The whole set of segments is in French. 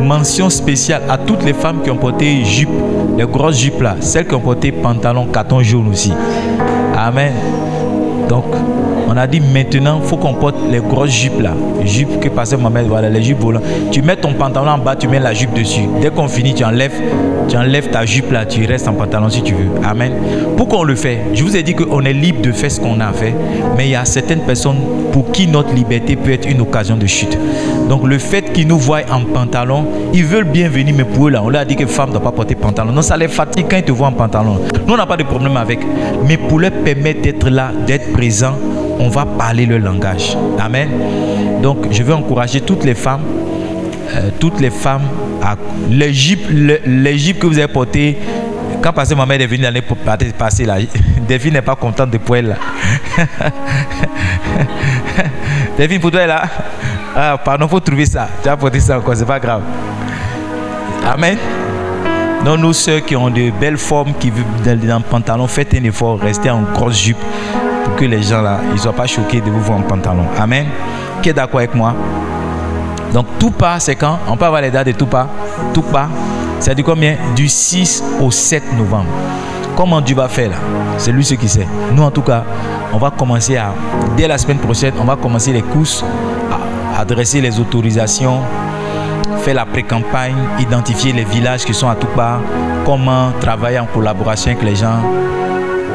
mention spéciale à toutes les femmes qui ont porté jupe, les grosses jupes là, celles qui ont porté pantalon carton jaune aussi. Amen. Donc, on a dit maintenant, il faut qu'on porte les grosses jupes là. Jupes que passait Mohamed, voilà, les jupes volantes. Tu mets ton pantalon en bas, tu mets la jupe dessus. Dès qu'on finit, tu enlèves ta jupe là, tu restes en pantalon si tu veux. Amen. Pourquoi on le fait? Je vous ai dit qu'on est libre de faire ce qu'on a à faire, mais il y a certaines personnes pour qui notre liberté peut être une occasion de chute. Donc, le fait qu'ils nous voient en pantalon, ils veulent bien venir, mais pour eux là, on leur a dit que femme ne doit pas porter pantalon. Non, ça les fatigue quand ils te voient en pantalon. Nous, on n'a pas de problème avec. Mais pour leur permettre d'être là, d'être présent, on va parler le langage. Amen. Donc, je veux encourager toutes les femmes, à les jupes que vous avez portées. Quand Pasteur Mohamed est venu l'année passée, là, Delphine n'est pas contente de poêle là. Delphine, pour toi, elle là. Ah, pardon, il faut trouver ça. Tu as porté ça encore, c'est pas grave. Amen. Donc, nous, ceux qui ont de belles formes, qui vivent dans le pantalon, faites un effort, restez en grosse jupe pour que les gens là, ils ne soient pas choqués de vous voir en pantalon. Amen. Qui est d'accord avec moi? Donc, Toupa, c'est quand? On peut avoir les dates de Toupa. Toupa, c'est du combien? Du 6 au 7 novembre. Comment Dieu va faire là? C'est lui ce qui sait. Nous, en tout cas, on va commencer dès la semaine prochaine, on va commencer les courses, à adresser les autorisations, faire la pré-campagne, identifier les villages qui sont à Toupa, comment travailler en collaboration avec les gens.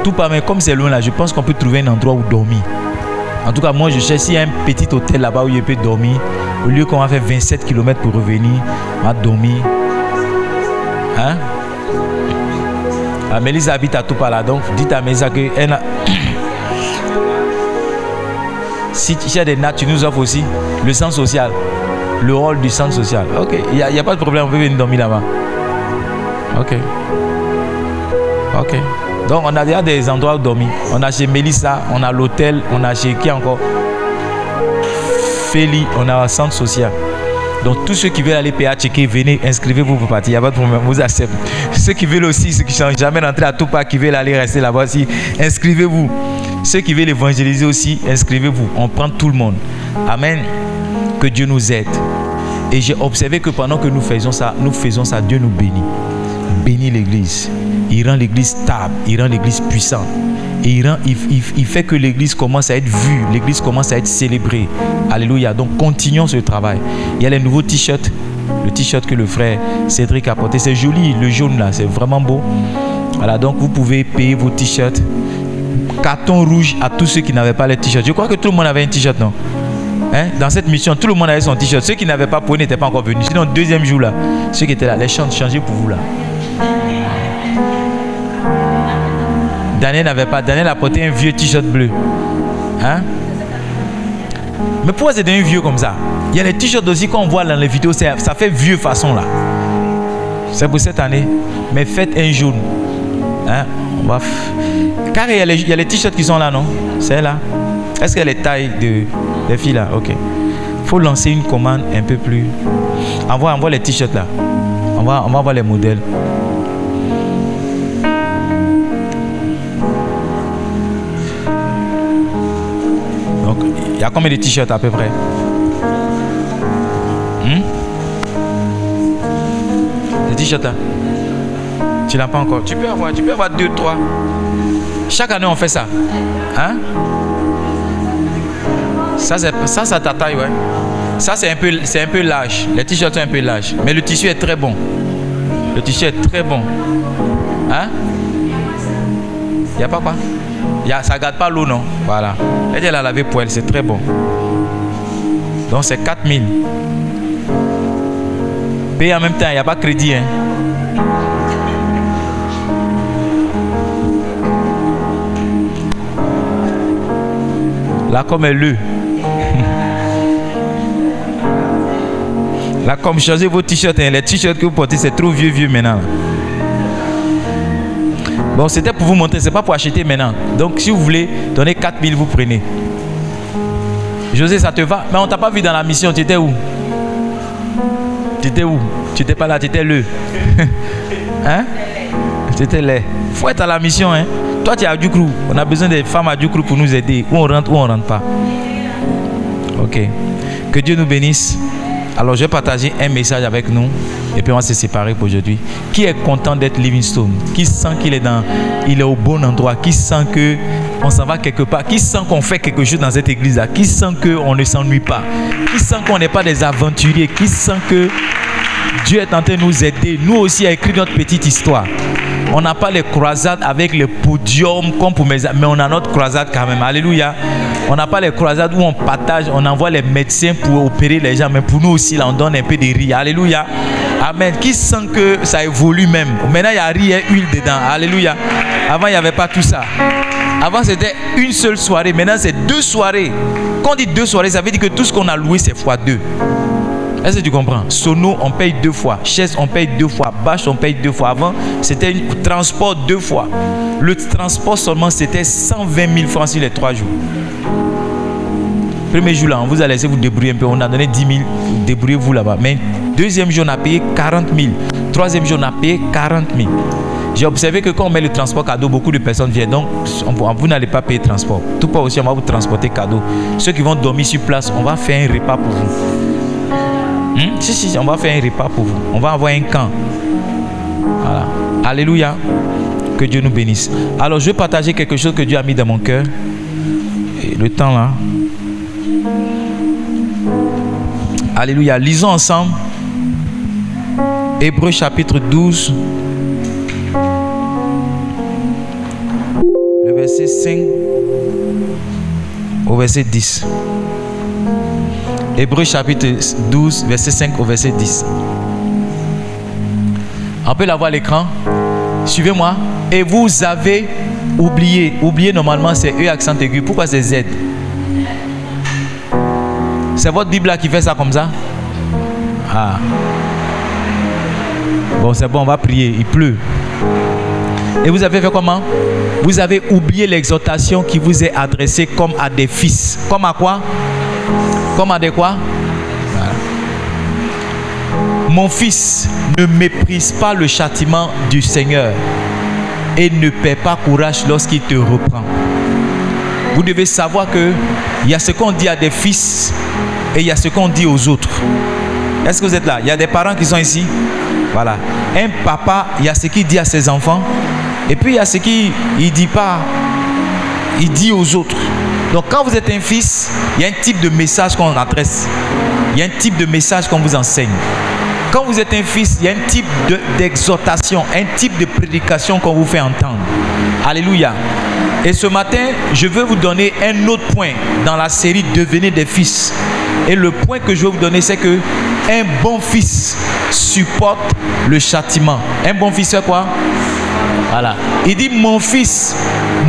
Toupa, mais comme c'est loin là, je pense qu'on peut trouver un endroit où dormir. En tout cas, moi, je cherche s'il y a un petit hôtel là-bas où il peut dormir. Au lieu qu'on va faire 27 km pour revenir, on va dormir. Hein? Ah, Mélissa habite à Toupa là, donc dites à Mélissa que si tu as des nattes, tu nous offres aussi le centre social, le rôle du centre social. Ok, il n'y a pas de problème, on peut venir dormir là-bas. Ok. Ok. Donc on a déjà des endroits où dormir. On a chez Mélissa, on a l'hôtel, on a chez qui encore? Féli, on a un centre social. Donc tous ceux qui veulent aller PA checker, venez, inscrivez-vous pour partir. Il n'y a pas de problème, vous acceptez. Ceux qui veulent aussi, ceux qui ne sont jamais rentrés à Toupa, qui veulent aller rester là-bas aussi, inscrivez-vous. Ceux qui veulent évangéliser aussi, inscrivez-vous. On prend tout le monde. Amen. Que Dieu nous aide. Et j'ai observé que pendant que nous faisons ça, Dieu nous bénit. Bénit l'église. Il rend l'église stable, il rend l'église puissante. Et il fait que l'église commence à être vue, l'église commence à être célébrée. Alléluia. Donc continuons ce travail. Il y a les nouveaux t-shirts, le t-shirt que le frère Cédric a porté. C'est joli, le jaune là, c'est vraiment beau. Voilà, donc vous pouvez payer vos t-shirts. Carton rouge à tous ceux qui n'avaient pas les t-shirts. Je crois que tout le monde avait un t-shirt, non? Hein? Dans cette mission, tout le monde avait son t-shirt. Ceux qui n'avaient pas pour n'étaient pas encore venus. Sinon, deuxième jour là, ceux qui étaient là, les chants changés pour vous là. Daniel n'avait pas. Daniel a porté un vieux t-shirt bleu. Hein? Mais pourquoi c'est devenu vieux comme ça? Il y a les t-shirts aussi qu'on voit dans les vidéos, ça fait vieux façon là. C'est pour cette année. Mais faites un jaune. Hein? Car il y a les t-shirts qui sont là, non? C'est là. Est-ce qu'il y a les tailles des filles là? Ok. Il faut lancer une commande un peu plus. Envoie les t-shirts là. On va voir les modèles. Donc, il y a combien de t-shirts à peu près? Les t-shirts là? Tu n'as pas encore. Tu peux avoir 2, 3. Chaque année on fait ça. Hein? Ça c'est ta taille, ouais. Ça c'est un peu large. Les t-shirts sont un peu larges. Mais le tissu est très bon. Le tissu est très bon. Hein? Il n'y a pas quoi? Ça ne garde pas l'eau, non? Voilà. Elle a lavé poêle, c'est très bon. Donc c'est 4000. Paye en même temps, il n'y a pas de crédit. Hein? Là comme elle le. Là comme changez vos t-shirts. Hein? Les t-shirts que vous portez, c'est trop vieux maintenant. Bon, c'était pour vous montrer, c'est pas pour acheter maintenant. Donc si vous voulez donner 4000, vous prenez. José, ça te va? Mais on t'a pas vu dans la mission, tu étais où? Tu étais où? Tu étais pas là, tu étais le. Hein? Tu étais là. Faut être à la mission, hein? Toi, tu es à Djoukrou. On a besoin des femmes à Djoukrou pour nous aider. Où on rentre, où on rentre pas. Ok. Que Dieu nous bénisse. Alors, je vais partager un message avec nous et puis on va se séparer pour aujourd'hui. Qui est content d'être Livingstone? Qui sent qu'il est il est au bon endroit? Qui sent qu'on s'en va quelque part? Qui sent qu'on fait quelque chose dans cette église-là? Qui sent qu'on ne s'ennuie pas? Qui sent qu'on n'est pas des aventuriers? Qui sent que Dieu est en train de nous aider, nous aussi, à écrire notre petite histoire? On n'a pas les croisades avec les podiums comme pour mes amis, mais on a notre croisade quand même. Alléluia. On n'a pas les croisades où on partage, on envoie les médecins pour opérer les gens, mais pour nous aussi, là, on donne un peu de riz. Alléluia. Amen. Qui sent que ça évolue même? Maintenant, il y a riz et huile dedans. Alléluia. Avant, il n'y avait pas tout ça. Avant, c'était une seule soirée. Maintenant, c'est 2 soirées. Quand on dit 2 soirées, ça veut dire que tout ce qu'on a loué, c'est x2. Est-ce que tu comprends? Sono, on paye 2 fois. Chaise, on paye 2 fois. Bâche, on paye 2 fois. Avant, c'était un transport 2 fois. Le transport seulement, c'était 120 000 francs sur les 3 jours. Premier jour, là, on vous a laissé vous débrouiller un peu. On a donné 10 000. Débrouillez-vous là-bas. Mais deuxième jour, on a payé 40 000. Troisième jour, on a payé 40 000. J'ai observé que quand on met le transport cadeau, beaucoup de personnes viennent. Donc, vous n'allez pas payer transport. Tout pas aussi, on va vous transporter cadeau. Ceux qui vont dormir sur place, on va faire un repas pour vous. Si, on va faire un repas pour vous. On va avoir un camp. Voilà. Alléluia. Que Dieu nous bénisse. Alors, je vais partager quelque chose que Dieu a mis dans mon cœur. Et le temps là. Alléluia. Lisons ensemble. Hébreux chapitre 12. Le verset 5 au verset 10. Hébreux chapitre 12, verset 5 au verset 10. On peut l'avoir à l'écran. Suivez-moi. Et vous avez oublié. Oublié, normalement, c'est E accent aigu. Pourquoi c'est Z? C'est votre Bible là qui fait ça comme ça? Ah. Bon, c'est bon, on va prier. Il pleut. Et vous avez fait comment? Vous avez oublié l'exhortation qui vous est adressée comme à des fils. Comme à quoi? Comme à des quoi? Voilà. Mon fils, ne méprise pas le châtiment du Seigneur et ne perds pas courage lorsqu'il te reprend. Vous devez savoir que il y a ce qu'on dit à des fils et il y a ce qu'on dit aux autres. Est-ce que vous êtes là? Il y a des parents qui sont ici. Voilà. Un papa, il y a ce qu'il dit à ses enfants et puis il y a ce qu'il ne dit pas. Il dit aux autres. Donc quand vous êtes un fils, il y a un type de message qu'on adresse. Il y a un type de message qu'on vous enseigne. Quand vous êtes un fils, il y a un type d'exhortation, un type de prédication qu'on vous fait entendre. Alléluia. Et ce matin, je veux vous donner un autre point dans la série Devenez des fils. Et le point que je veux vous donner, c'est que un bon fils supporte le châtiment. Un bon fils fait quoi? Voilà. Il dit, mon fils,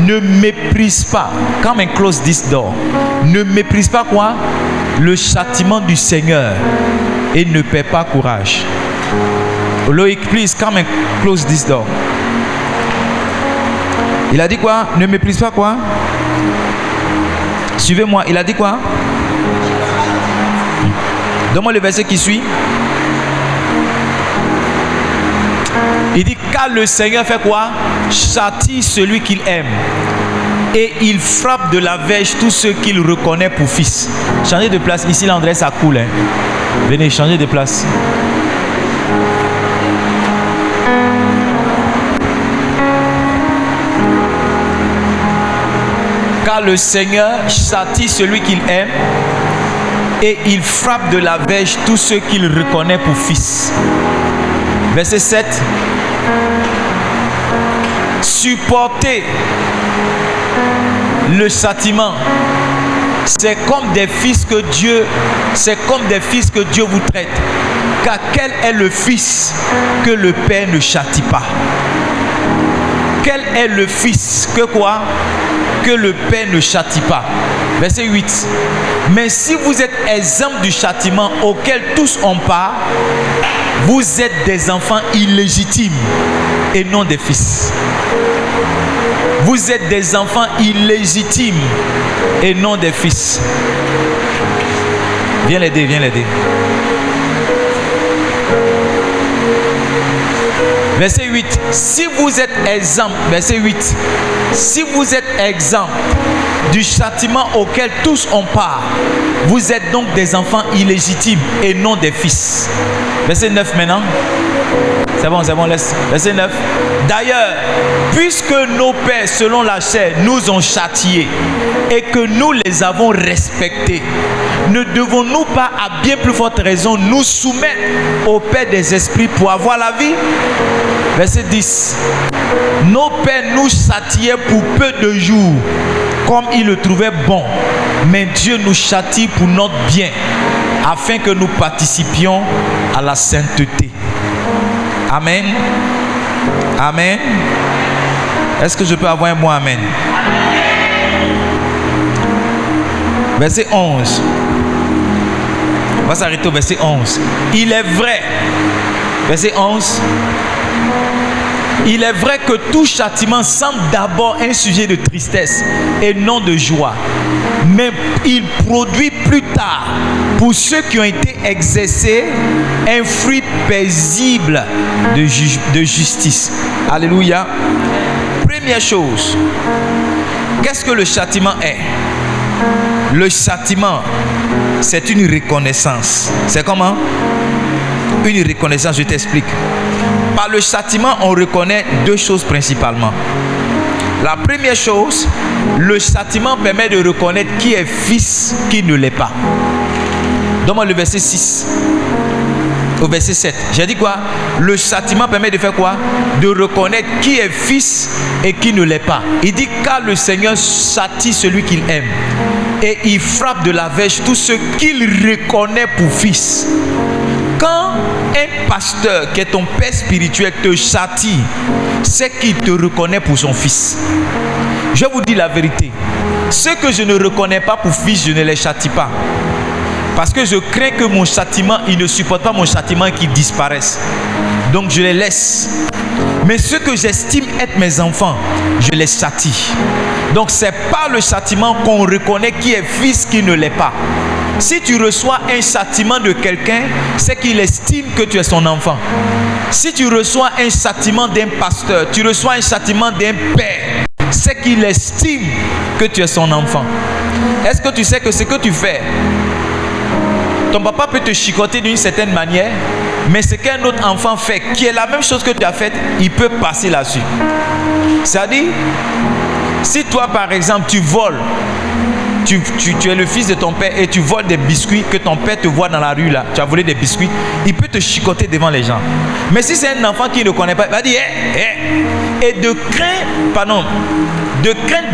ne méprise pas, comme un close this door, ne méprise pas quoi? Le châtiment du Seigneur et ne perds pas courage. Loïc, please, come and close this door. Il a dit quoi? Ne méprise pas quoi? Suivez-moi, il a dit quoi? Donne-moi le verset qui suit. Il dit, car le Seigneur fait quoi? Châtie celui qu'il aime. Et il frappe de la verge tous ceux qu'il reconnaît pour fils. Changez de place. Ici, l'André, ça coule. Hein. Venez, changez de place. Car le Seigneur châtie celui qu'il aime. Et il frappe de la verge tous ceux qu'il reconnaît pour fils. Verset 7. Supportez le châtiment. C'est comme des fils que Dieu, vous traite. Car quel est le fils que le Père ne châtie pas? Quel est le fils que quoi? Que le Père ne châtie pas. Verset 8. Mais si vous êtes exempts du châtiment auquel tous ont part, vous êtes des enfants illégitimes et non des fils. Vous êtes des enfants illégitimes et non des fils. Viens l'aider, viens l'aider. Verset 8. Si vous êtes exempt, verset 8. Si vous êtes exempt du châtiment auquel tous ont part. Vous êtes donc des enfants illégitimes et non des fils. Verset 9 maintenant. C'est bon, laisse. Verset 9. D'ailleurs, puisque nos pères, selon la chair, nous ont châtiés et que nous les avons respectés, ne devons-nous pas, à bien plus forte raison, nous soumettre au Père des esprits pour avoir la vie? Verset 10. Nos pères nous châtiaient pour peu de jours, comme ils le trouvaient bon, mais Dieu nous châtie pour notre bien, afin que nous participions à la sainteté. Amen. Amen. Est-ce que je peux avoir un mot amen? Verset 11. On va s'arrêter au verset 11. Il est vrai. Verset 11. Il est vrai que tout châtiment semble d'abord un sujet de tristesse et non de joie. Mais il produit plus tard, pour ceux qui ont été exercés, un fruit paisible de justice. Alléluia. Première chose, qu'est-ce que le châtiment est? Le châtiment, c'est une reconnaissance. C'est comment? Une reconnaissance, je t'explique. Par le châtiment, on reconnaît deux choses principalement. La première chose, le châtiment permet de reconnaître qui est fils, qui ne l'est pas. Donne-moi le verset 6. Au verset 7. J'ai dit quoi? Le châtiment permet de faire quoi? De reconnaître qui est fils et qui ne l'est pas. Il dit car le Seigneur châtie celui qu'il aime et il frappe de la verge tous ceux qu'il reconnaît pour fils. Quand un pasteur qui est ton père spirituel te châtie, c'est qu'il te reconnaît pour son fils. Je vous dis la vérité. Ceux que je ne reconnais pas pour fils, je ne les châtie pas. Parce que je crains que mon châtiment, ils ne supportent pas mon châtiment et qu'ils disparaissent. Donc je les laisse. Mais ceux que j'estime être mes enfants, je les châtie. Donc c'est par le châtiment qu'on reconnaît qui est fils, qui ne l'est pas. Si tu reçois un châtiment de quelqu'un, c'est qu'il estime que tu es son enfant. Si tu reçois un châtiment d'un pasteur, tu reçois un châtiment d'un père, c'est qu'il estime que tu es son enfant. Est-ce que tu sais que ce que tu fais, ton papa peut te chicoter d'une certaine manière, mais ce qu'un autre enfant fait, qui est la même chose que tu as fait, il peut passer là-dessus. C'est-à-dire, si toi par exemple tu voles, tu es le fils de ton père et tu voles des biscuits, que ton père te voit dans la rue là, tu as volé des biscuits, il peut te chicoter devant les gens. Mais si c'est un enfant qui ne connaît pas, il va dire et de crainte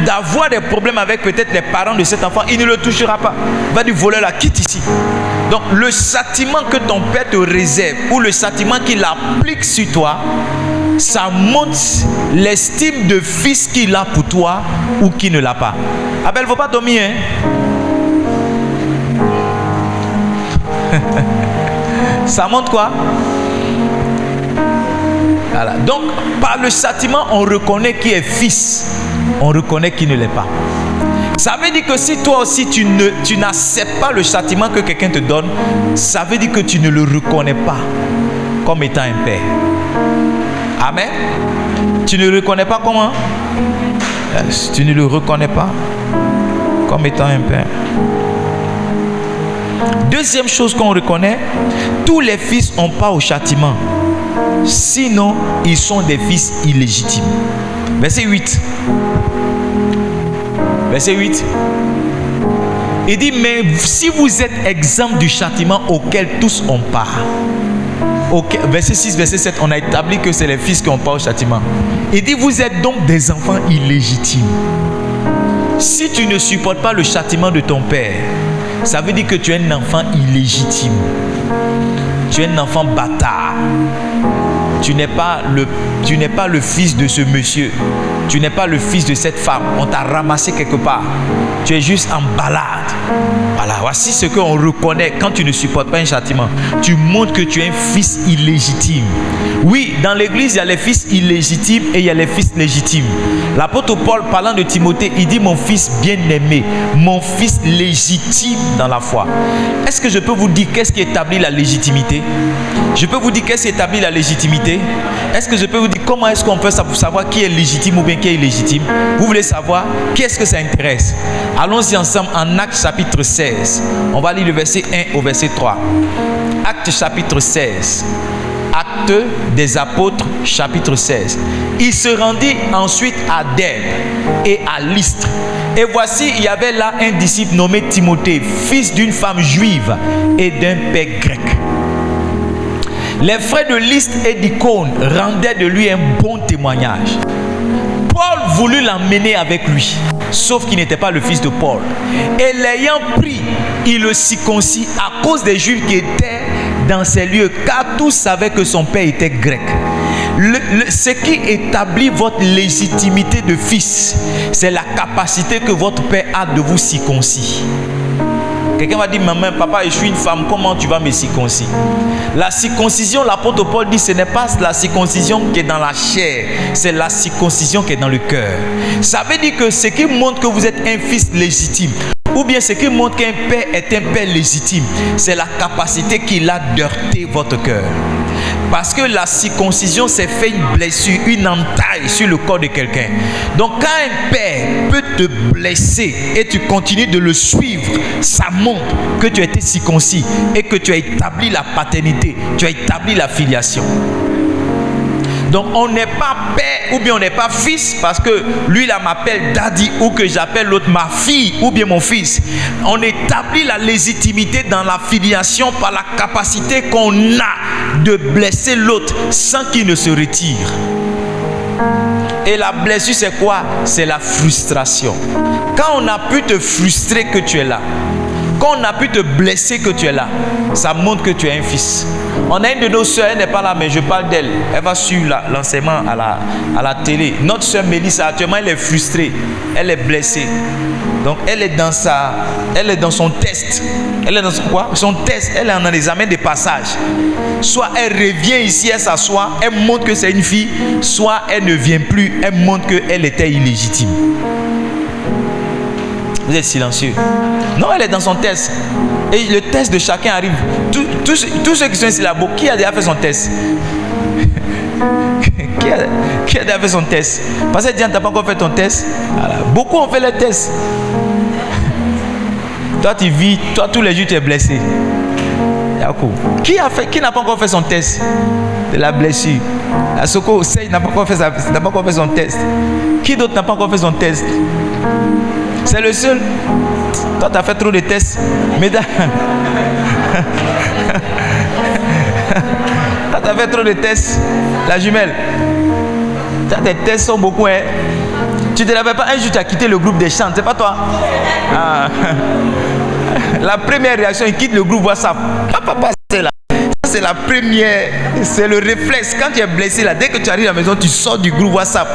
d'avoir des problèmes avec peut-être les parents de cet enfant, il ne le touchera pas. Il va dire voleur là, quitte ici. Donc le châtiment que ton père te réserve ou le châtiment qu'il applique sur toi, ça montre l'estime de fils qu'il a pour toi ou qui ne l'a pas. Abel, il ne faut pas dormir, hein? Ça montre quoi? Voilà. Donc, par le châtiment, on reconnaît qui est fils. On reconnaît qui ne l'est pas. Ça veut dire que si toi aussi tu n'acceptes pas le châtiment que quelqu'un te donne, ça veut dire que tu ne le reconnais pas comme étant un père. Amen. Tu ne le reconnais pas comment? Tu ne le reconnais pas comme étant un père. Deuxième chose qu'on reconnaît, tous les fils n'ont pas au châtiment. Sinon, ils sont des fils illégitimes. Verset 8. Verset 8. Il dit, mais si vous êtes exempts du châtiment auquel tous ont part. Verset 6, verset 7, on a établi que c'est les fils qui ont part au châtiment. Il dit, vous êtes donc des enfants illégitimes. Si tu ne supportes pas le châtiment de ton père, ça veut dire que tu es un enfant illégitime. Tu es un enfant bâtard. Tu n'es pas le fils de ce monsieur. Tu n'es pas le fils de cette femme. On t'a ramassé quelque part. tu es juste en balade. Voilà, voici ce qu'on reconnaît quand tu ne supportes pas un châtiment. Tu montres que tu es un fils illégitime. Oui, dans l'église, il y a les fils illégitimes et il y a les fils légitimes. L'apôtre Paul, parlant de Timothée, il dit mon fils bien-aimé, mon fils légitime dans la foi. Est-ce que je peux vous dire qu'est-ce qui établit la légitimité? Je peux vous dire qu'est-ce qui établit la légitimité? Est-ce que je peux vous dire comment est-ce qu'on peut savoir qui est légitime ou bien qui est illégitime? Vous voulez savoir? Qu'est-ce que ça intéresse? Allons-y ensemble en Actes chapitre 16. On va lire le verset 1 au verset 3. Actes chapitre 16. Actes des apôtres chapitre 16. Il se rendit ensuite à Derbe et à Lystre. Et voici, il y avait là un disciple nommé Timothée, fils d'une femme juive et d'un père grec. Les frères de Lystre et d'Icône rendaient de lui un bon témoignage. Paul voulut l'emmener avec lui, sauf qu'il n'était pas le fils de Paul. Et l'ayant pris, il le circoncit à cause des Juifs qui étaient dans ces lieux, car tous savaient que son père était grec. Ce qui établit votre légitimité de fils, c'est la capacité que votre père a de vous circoncire. Quelqu'un va dire, maman, papa, je suis une femme, comment tu vas me circoncire? La circoncision, l'apôtre Paul dit, ce n'est pas la circoncision qui est dans la chair, c'est la circoncision qui est dans le cœur. Ça veut dire que ce qui montre que vous êtes un fils légitime, ou bien ce qui montre qu'un père est un père légitime, c'est la capacité qu'il a d'heurter votre cœur. Parce que la circoncision, c'est fait une blessure, une entaille sur le corps de quelqu'un. Donc quand un père peut te blesser et tu continues de le suivre, ça montre que tu as été circoncis et que tu as établi la paternité, tu as établi la filiation. Donc on n'est pas père ou bien on n'est pas fils parce que lui là m'appelle daddy ou que j'appelle l'autre ma fille ou bien mon fils. On établit la légitimité dans la filiation par la capacité qu'on a de blesser l'autre sans qu'il ne se retire. Et la blessure c'est quoi? C'est la frustration. Quand on a pu te frustrer que tu es là, quand on a pu te blesser que tu es là, ça montre que tu es un fils. On a une de nos soeurs, elle n'est pas là, mais je parle d'elle. Elle va suivre l'enseignement à la télé. Notre soeur Mélissa, actuellement, elle est frustrée. Elle est blessée. Donc, elle est dans son test. Elle est dans son test. Elle est en examen de passage. Soit elle revient ici, elle s'assoit, elle montre que c'est une fille. Soit elle ne vient plus, elle montre qu'elle était illégitime. Vous êtes silencieux. Non, elle est dans son test. Et le test de chacun arrive. Tous ceux qui sont ici là-bas, qui a déjà fait son test? Qui a déjà fait son test? Parce que Diane, tu n'as pas encore fait ton test. Voilà. Beaucoup ont fait le test. Toi, tu vis, toi, tous les jours, tu es blessé. Qui n'a pas encore fait son test de la blessure? La Soko Osei n'a pas encore fait son test. Qui d'autre n'a pas encore fait son test? C'est le seul. Toi, tu as fait trop de tests. Mesdames. Toi, tu as fait trop de tests. La jumelle. Tes tests sont beaucoup. Hein? Tu ne te rappelles pas, un jour, tu as quitté le groupe des chants. C'est pas toi? Ah. La première réaction, il quitte le groupe WhatsApp. Papa, c'est là. C'est la première. C'est le réflexe. Quand tu es blessé, là, dès que tu arrives à la maison, tu sors du groupe WhatsApp.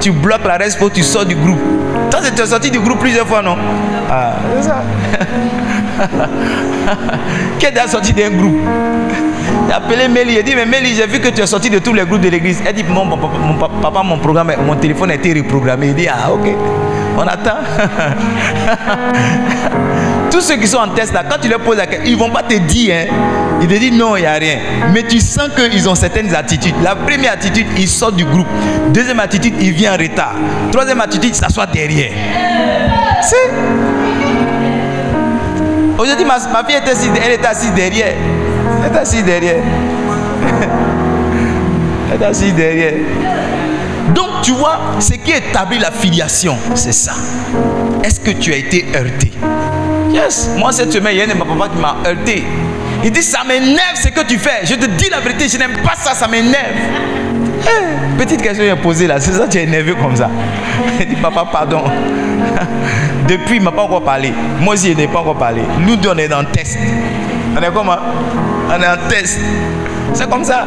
Tu bloques la respo, tu sors du groupe. Toi, tu es sorti du groupe plusieurs fois, non? Ah, c'est ça. Qui est déjà sorti d'un groupe? J'ai appelé Mélie, il dit, mais Mélie, j'ai vu que tu es sorti de tous les groupes de l'église. Elle dit, mon papa, mon téléphone a été reprogrammé. Il dit, ah, ok, on attend. Tous ceux qui sont en test là, quand tu leur poses la question, ils ne vont pas te dire, hein. Ils te disent non, il n'y a rien. Mais tu sens qu'ils ont certaines attitudes. La première attitude, ils sortent du groupe. Deuxième attitude, ils viennent en retard. Troisième attitude, ils s'assoient derrière. C'est... Aujourd'hui, ma fille était assise, elle était assise derrière. Elle était assise derrière. Elle était assise derrière. Donc, tu vois, ce qui établit la filiation, c'est ça. Est-ce que tu as été heurté? Yes. Moi, cette semaine, il y a un de ma papa qui m'a heurté. Il dit, ça m'énerve ce que tu fais. Je te dis la vérité, je n'aime pas ça, ça m'énerve. Petite question que j'ai posée là, c'est ça que tu es énervé comme ça. Il dit, papa, pardon. Depuis, il ne m'a pas encore parlé. Moi aussi, je n'ai pas encore parlé. Nous deux, on est dans le test. On est comment? On est en test. C'est comme ça.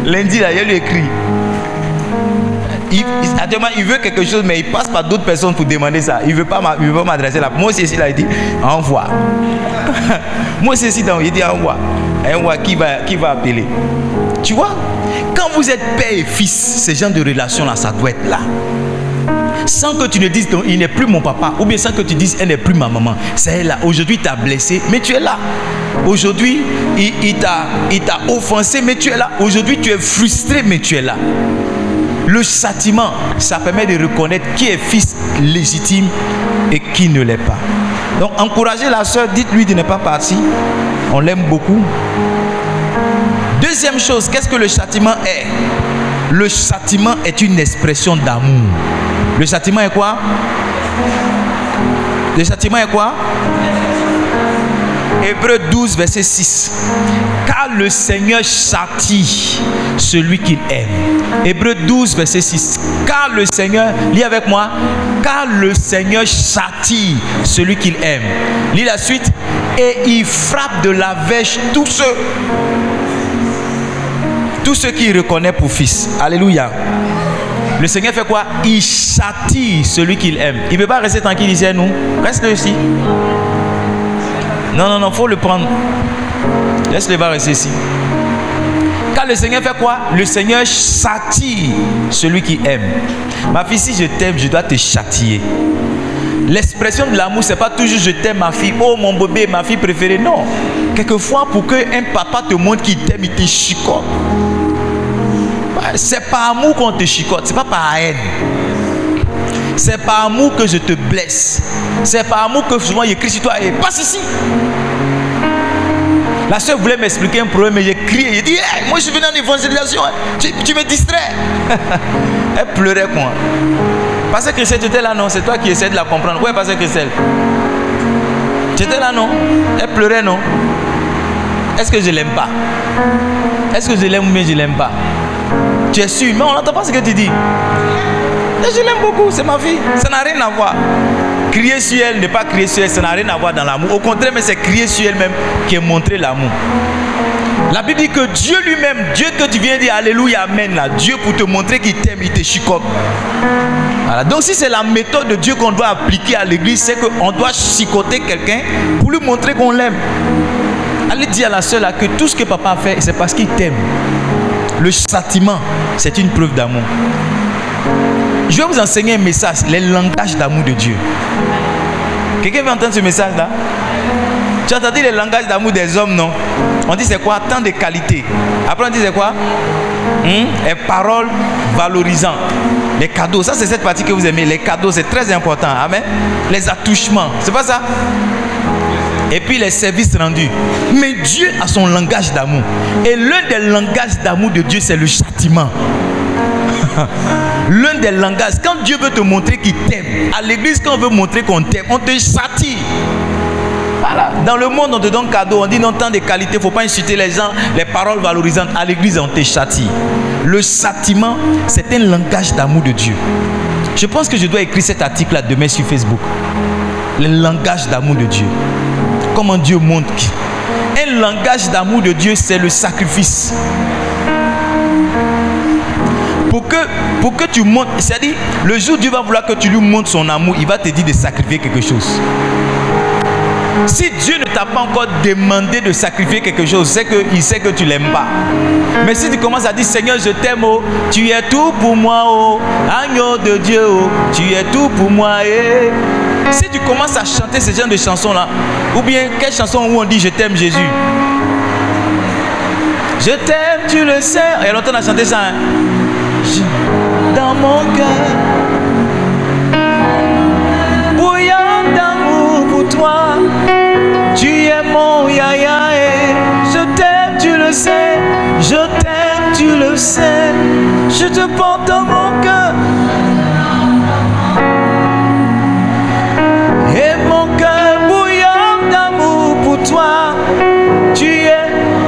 Lundi, là, il lui écrit. il veut quelque chose, mais il passe par d'autres personnes pour demander ça. Il ne veut pas m'adresser là. Moi aussi, il dit envoie. Moi aussi, il dit envoie. Envoie, qui va appeler? Tu vois, quand vous êtes père et fils, ce genre de relation là, ça doit être là. Sans que tu ne dises il n'est plus mon papa, ou bien sans que tu dises elle n'est plus ma maman. C'est elle là. Aujourd'hui, tu as blessé, mais tu es là. Aujourd'hui, il t'a offensé, mais tu es là. Aujourd'hui, tu es frustré, mais tu es là. Le châtiment, ça permet de reconnaître qui est fils légitime et qui ne l'est pas. Donc, encouragez la soeur, dites-lui de ne pas partir. On l'aime beaucoup. Deuxième chose, qu'est-ce que le châtiment est? Le châtiment est une expression d'amour. Le châtiment est quoi? Le châtiment est quoi? Hébreux 12, verset 6. Car le Seigneur châtie celui qu'il aime. Hébreux 12, verset 6. Car le Seigneur, lis avec moi. Car le Seigneur châtie celui qu'il aime. Lis la suite. Et il frappe de la verge tous ceux qu'il reconnaît pour fils. Alléluia. Le Seigneur fait quoi? Il châtie celui qu'il aime. Il ne peut pas rester tranquille ici, nous. Reste ici. Non, il faut le prendre. Laisse-le va rester ici. Car le Seigneur fait quoi? Le Seigneur châtie celui qui aime. Ma fille, si je t'aime, je dois te châtier. L'expression de l'amour, ce n'est pas toujours je t'aime ma fille, oh mon bébé, ma fille préférée. Non. Quelquefois, pour qu'un papa te montre qu'il t'aime, il te chicote. C'est par amour qu'on te chicote, c'est pas par haine. C'est par amour que je te blesse. C'est par amour que souvent j'écris sur toi et passe ici. La soeur voulait m'expliquer un problème, mais j'ai crié, j'ai dit hey, moi je suis venu en évangélisation, tu me distrais. Elle pleurait quoi. Pasteur Christelle, tu étais là non? C'est toi qui essaies de la comprendre. Ouais, Pasteur Christelle. Tu étais là non? Elle pleurait non? Est-ce que je l'aime pas? Est-ce que je l'aime ou bien je l'aime pas? Tu es sûr, mais on n'entend pas ce que tu dis. Et je l'aime beaucoup, c'est ma fille. Ça n'a rien à voir. Crier sur elle, ne pas crier sur elle, ça n'a rien à voir dans l'amour. Au contraire, mais c'est crier sur elle-même qui est montrer l'amour. La Bible dit que Dieu lui-même, Dieu que tu viens dire Alléluia, Amen, là, Dieu pour te montrer qu'il t'aime, il te chicote. Voilà. Donc si c'est la méthode de Dieu qu'on doit appliquer à l'église, c'est qu'on doit chicoter quelqu'un pour lui montrer qu'on l'aime. Allez dire à la soeur là que tout ce que papa a fait, c'est parce qu'il t'aime. Le châtiment, c'est une preuve d'amour. Je vais vous enseigner un message, les langages d'amour de Dieu. Quelqu'un veut entendre ce message-là? Tu as entendu les langages d'amour des hommes, non? On dit c'est quoi? Tant de qualité. Après on dit c'est quoi? Les paroles valorisantes. Les cadeaux, ça c'est cette partie que vous aimez. Les cadeaux, c'est très important. Amen. Les attouchements, c'est pas ça? Et puis les services rendus. Mais Dieu a son langage d'amour. Et l'un des langages d'amour de Dieu, c'est le châtiment. L'un des langages, quand Dieu veut te montrer qu'il t'aime, à l'église, quand on veut montrer qu'on t'aime, on te châtie. Voilà. Dans le monde, on te donne cadeau, on dit non, tant de qualité, il ne faut pas insulter les gens, les paroles valorisantes. À l'église, on te châtie. Le châtiment, c'est un langage d'amour de Dieu. Je pense que je dois écrire cet article-là demain sur Facebook. Le langage d'amour de Dieu. Comment Dieu montre. Un langage d'amour de Dieu, c'est le sacrifice. Pour que tu montres, c'est-à-dire, le jour où Dieu va vouloir que tu lui montres son amour, il va te dire de sacrifier quelque chose. Si Dieu ne t'a pas encore demandé de sacrifier quelque chose, c'est qu'il sait que tu ne l'aimes pas. Mais si tu commences à dire Seigneur, je t'aime, oh, tu es tout pour moi, oh, agneau de Dieu, oh, tu es tout pour moi. Eh. Si tu commences à chanter ce genre de chansons-là, ou bien quelle chanson où on dit je t'aime Jésus? Je t'aime, tu le sais. Il y a longtemps on a chanté ça. Hein? Dans mon cœur, bouillant d'amour pour toi, tu es mon yaya. Je t'aime, tu le sais. Je t'aime, tu le sais. Je te porte dans mon cœur. Et mon cœur bouillant d'amour pour toi, tu es.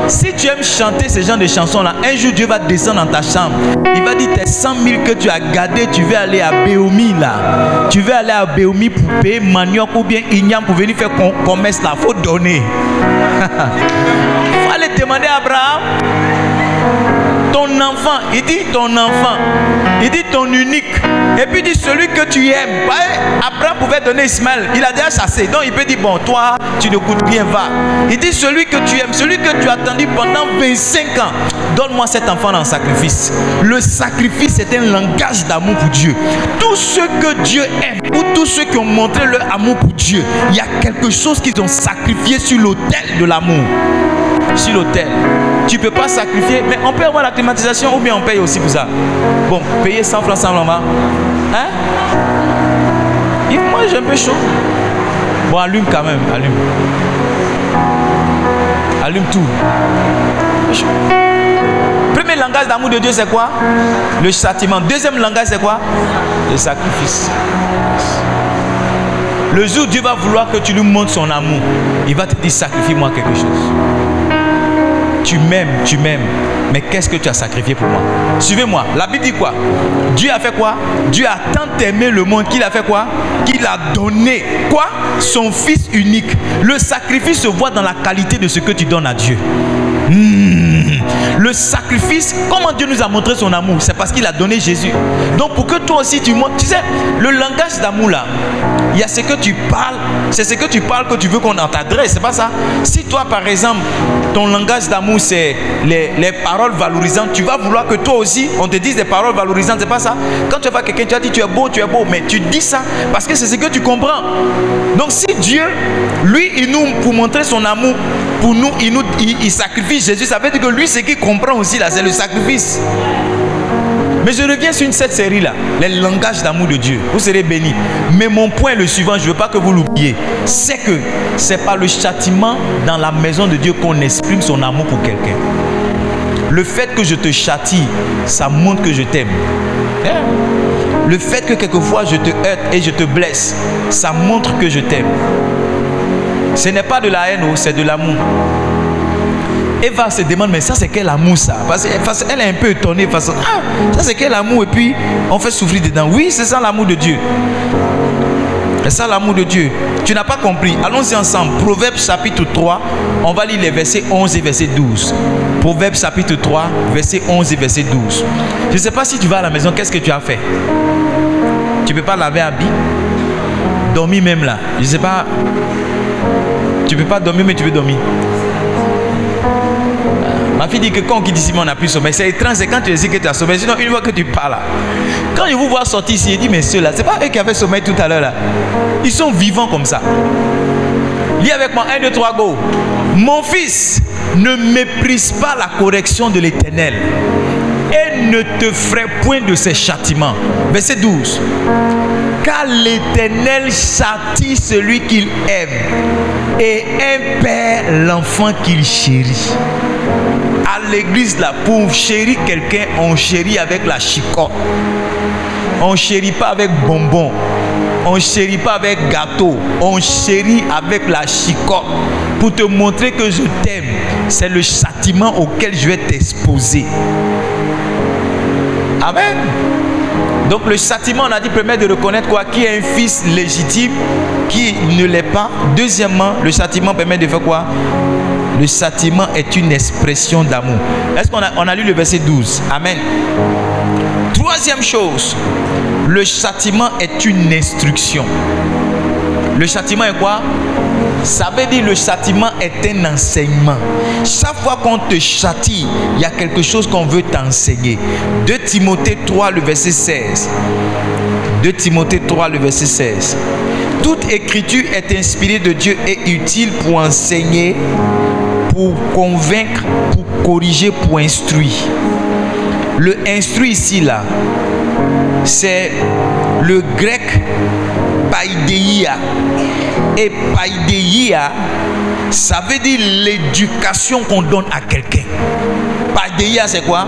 Si tu aimes chanter ce genre de chansons-là, un jour Dieu va descendre dans ta chambre. Il va dire tes 100 000 que tu as gardés, tu veux aller à Béomi là. Tu veux aller à Béomi pour payer manioc ou bien igname pour venir faire commerce là. Il faut donner. Il faut aller demander à Abraham. ton enfant. Il dit ton enfant. Il dit ton unique. Et puis il dit celui que tu aimes. Abraham pouvait donner Ismaël. Il a déjà chassé. Donc il peut dire bon, toi, tu ne coûtes rien, va. Il dit celui que tu aimes, celui que tu as attendu pendant 25 ans. Donne-moi cet enfant en sacrifice. Le sacrifice est un langage d'amour pour Dieu. Tous ceux que Dieu aime, ou tous ceux qui ont montré leur amour pour Dieu, il y a quelque chose qu'ils ont sacrifié sur l'autel de l'amour. Sur l'autel. Tu ne peux pas sacrifier, mais on peut avoir la climatisation ou bien on paye aussi pour ça. Bon, payer 100 francs sans maman. Hein? Moi j'ai un peu chaud. Bon, allume quand même, allume. Allume tout. Premier langage d'amour de Dieu, c'est quoi? Le châtiment. Deuxième langage, c'est quoi? Le sacrifice. Le jour où Dieu va vouloir que tu lui montres son amour, il va te dire sacrifie-moi quelque chose. Tu m'aimes, mais qu'est-ce que tu as sacrifié pour moi? Suivez-moi, la Bible dit quoi? Dieu a fait quoi? Dieu a tant aimé le monde qu'il a fait quoi? Qu'il a donné quoi? Son fils unique. Le sacrifice se voit dans la qualité de ce que tu donnes à Dieu. Le sacrifice, comment Dieu nous a montré son amour? C'est parce qu'il a donné Jésus. Donc pour que toi aussi tu montres, tu sais, le langage d'amour là, il y a ce que tu parles, c'est ce que tu parles que tu veux qu'on t'adresse, c'est pas ça? Si toi par exemple, ton langage d'amour c'est les paroles valorisantes, tu vas vouloir que toi aussi on te dise des paroles valorisantes, c'est pas ça? Quand tu vas quelqu'un, tu as dit tu es beau, mais tu dis ça parce que c'est ce que tu comprends. Donc si Dieu, lui, il nous, pour montrer son amour pour nous, il sacrifie Jésus, ça veut dire que lui, ce qu'il comprend aussi là, c'est le sacrifice. Mais je reviens sur cette série là, les langages d'amour de Dieu. Vous serez bénis. Mais mon point est le suivant, je ne veux pas que vous l'oubliez. C'est que c'est par le châtiment dans la maison de Dieu qu'on exprime son amour pour quelqu'un. Le fait que je te châtie, ça montre que je t'aime. Le fait que quelquefois je te heurte et je te blesse, ça montre que je t'aime. Ce n'est pas de la haine, c'est de l'amour. Eva se demande, mais ça c'est quel amour ça? Parce qu'elle est un peu étonnée. Ça c'est quel amour? Et puis on fait souffrir dedans. Oui, c'est ça l'amour de Dieu. C'est ça l'amour de Dieu. Tu n'as pas compris. Allons-y ensemble. Proverbes chapitre 3. On va lire les versets 11 et verset 12. Proverbes chapitre 3, verset 11 et verset 12. Je ne sais pas si tu vas à la maison, qu'est-ce que tu as fait? Tu ne peux pas laver habit? Dormir même là. Je ne sais pas. Tu ne peux pas dormir, mais tu veux dormir. Ma fille dit que quand on quitte ici, on n'a plus sommeil. C'est étrange, c'est quand tu dis que tu as sommeil. Sinon, une fois que tu pars là, quand je vous vois sortir ici, il dit, mais ceux-là, c'est pas eux qui avaient sommeil tout à l'heure là. Ils sont vivants comme ça. Lis avec moi, 1, 2, 3, go. Mon fils, ne méprise pas la correction de l'Éternel et ne te ferai point de ses châtiments. Verset 12. Car l'Éternel châtie celui qu'il aime et impère l'enfant qu'il chérit. À l'église là, pour chérir quelqu'un, on chérit avec la chicotte. On ne chérit pas avec bonbon. On ne chérit pas avec gâteau. On chérit avec la chicotte. Pour te montrer que je t'aime, c'est le châtiment auquel je vais t'exposer. Amen. Donc le châtiment, on a dit, permet de reconnaître quoi? Qui est un fils légitime, qui ne l'est pas. Deuxièmement, le châtiment permet de faire quoi? Le châtiment est une expression d'amour. Est-ce qu'on a lu le verset 12? Amen. Troisième chose, le châtiment est une instruction. Le châtiment est quoi? Ça veut dire le châtiment est un enseignement. Chaque fois qu'on te châtie, il y a quelque chose qu'on veut t'enseigner. 2 Timothée 3, le verset 16. 2 Timothée 3, le verset 16. Toute écriture est inspirée de Dieu et utile pour enseigner, pour convaincre, pour corriger, pour instruire. Le instruire ici là, c'est le grec paideia. Et paideia, ça veut dire l'éducation qu'on donne à quelqu'un. Paideia, c'est quoi?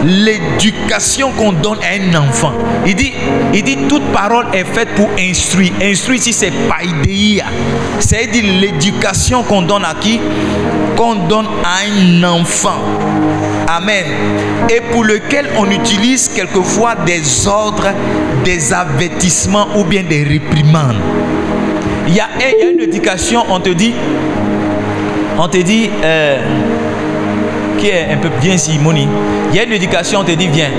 L'éducation qu'on donne à un enfant. Il dit toute parole est faite pour instruire. Instruire ici c'est paideia. C'est-à-dire l'éducation qu'on donne à qui? Qu'on donne à un enfant. Amen. Et pour lequel on utilise quelquefois des ordres, des avertissements ou bien des réprimandes. Il y a une éducation, on te dit qui est un peu bien ici, Moni. Il y a une éducation, on te dit viens.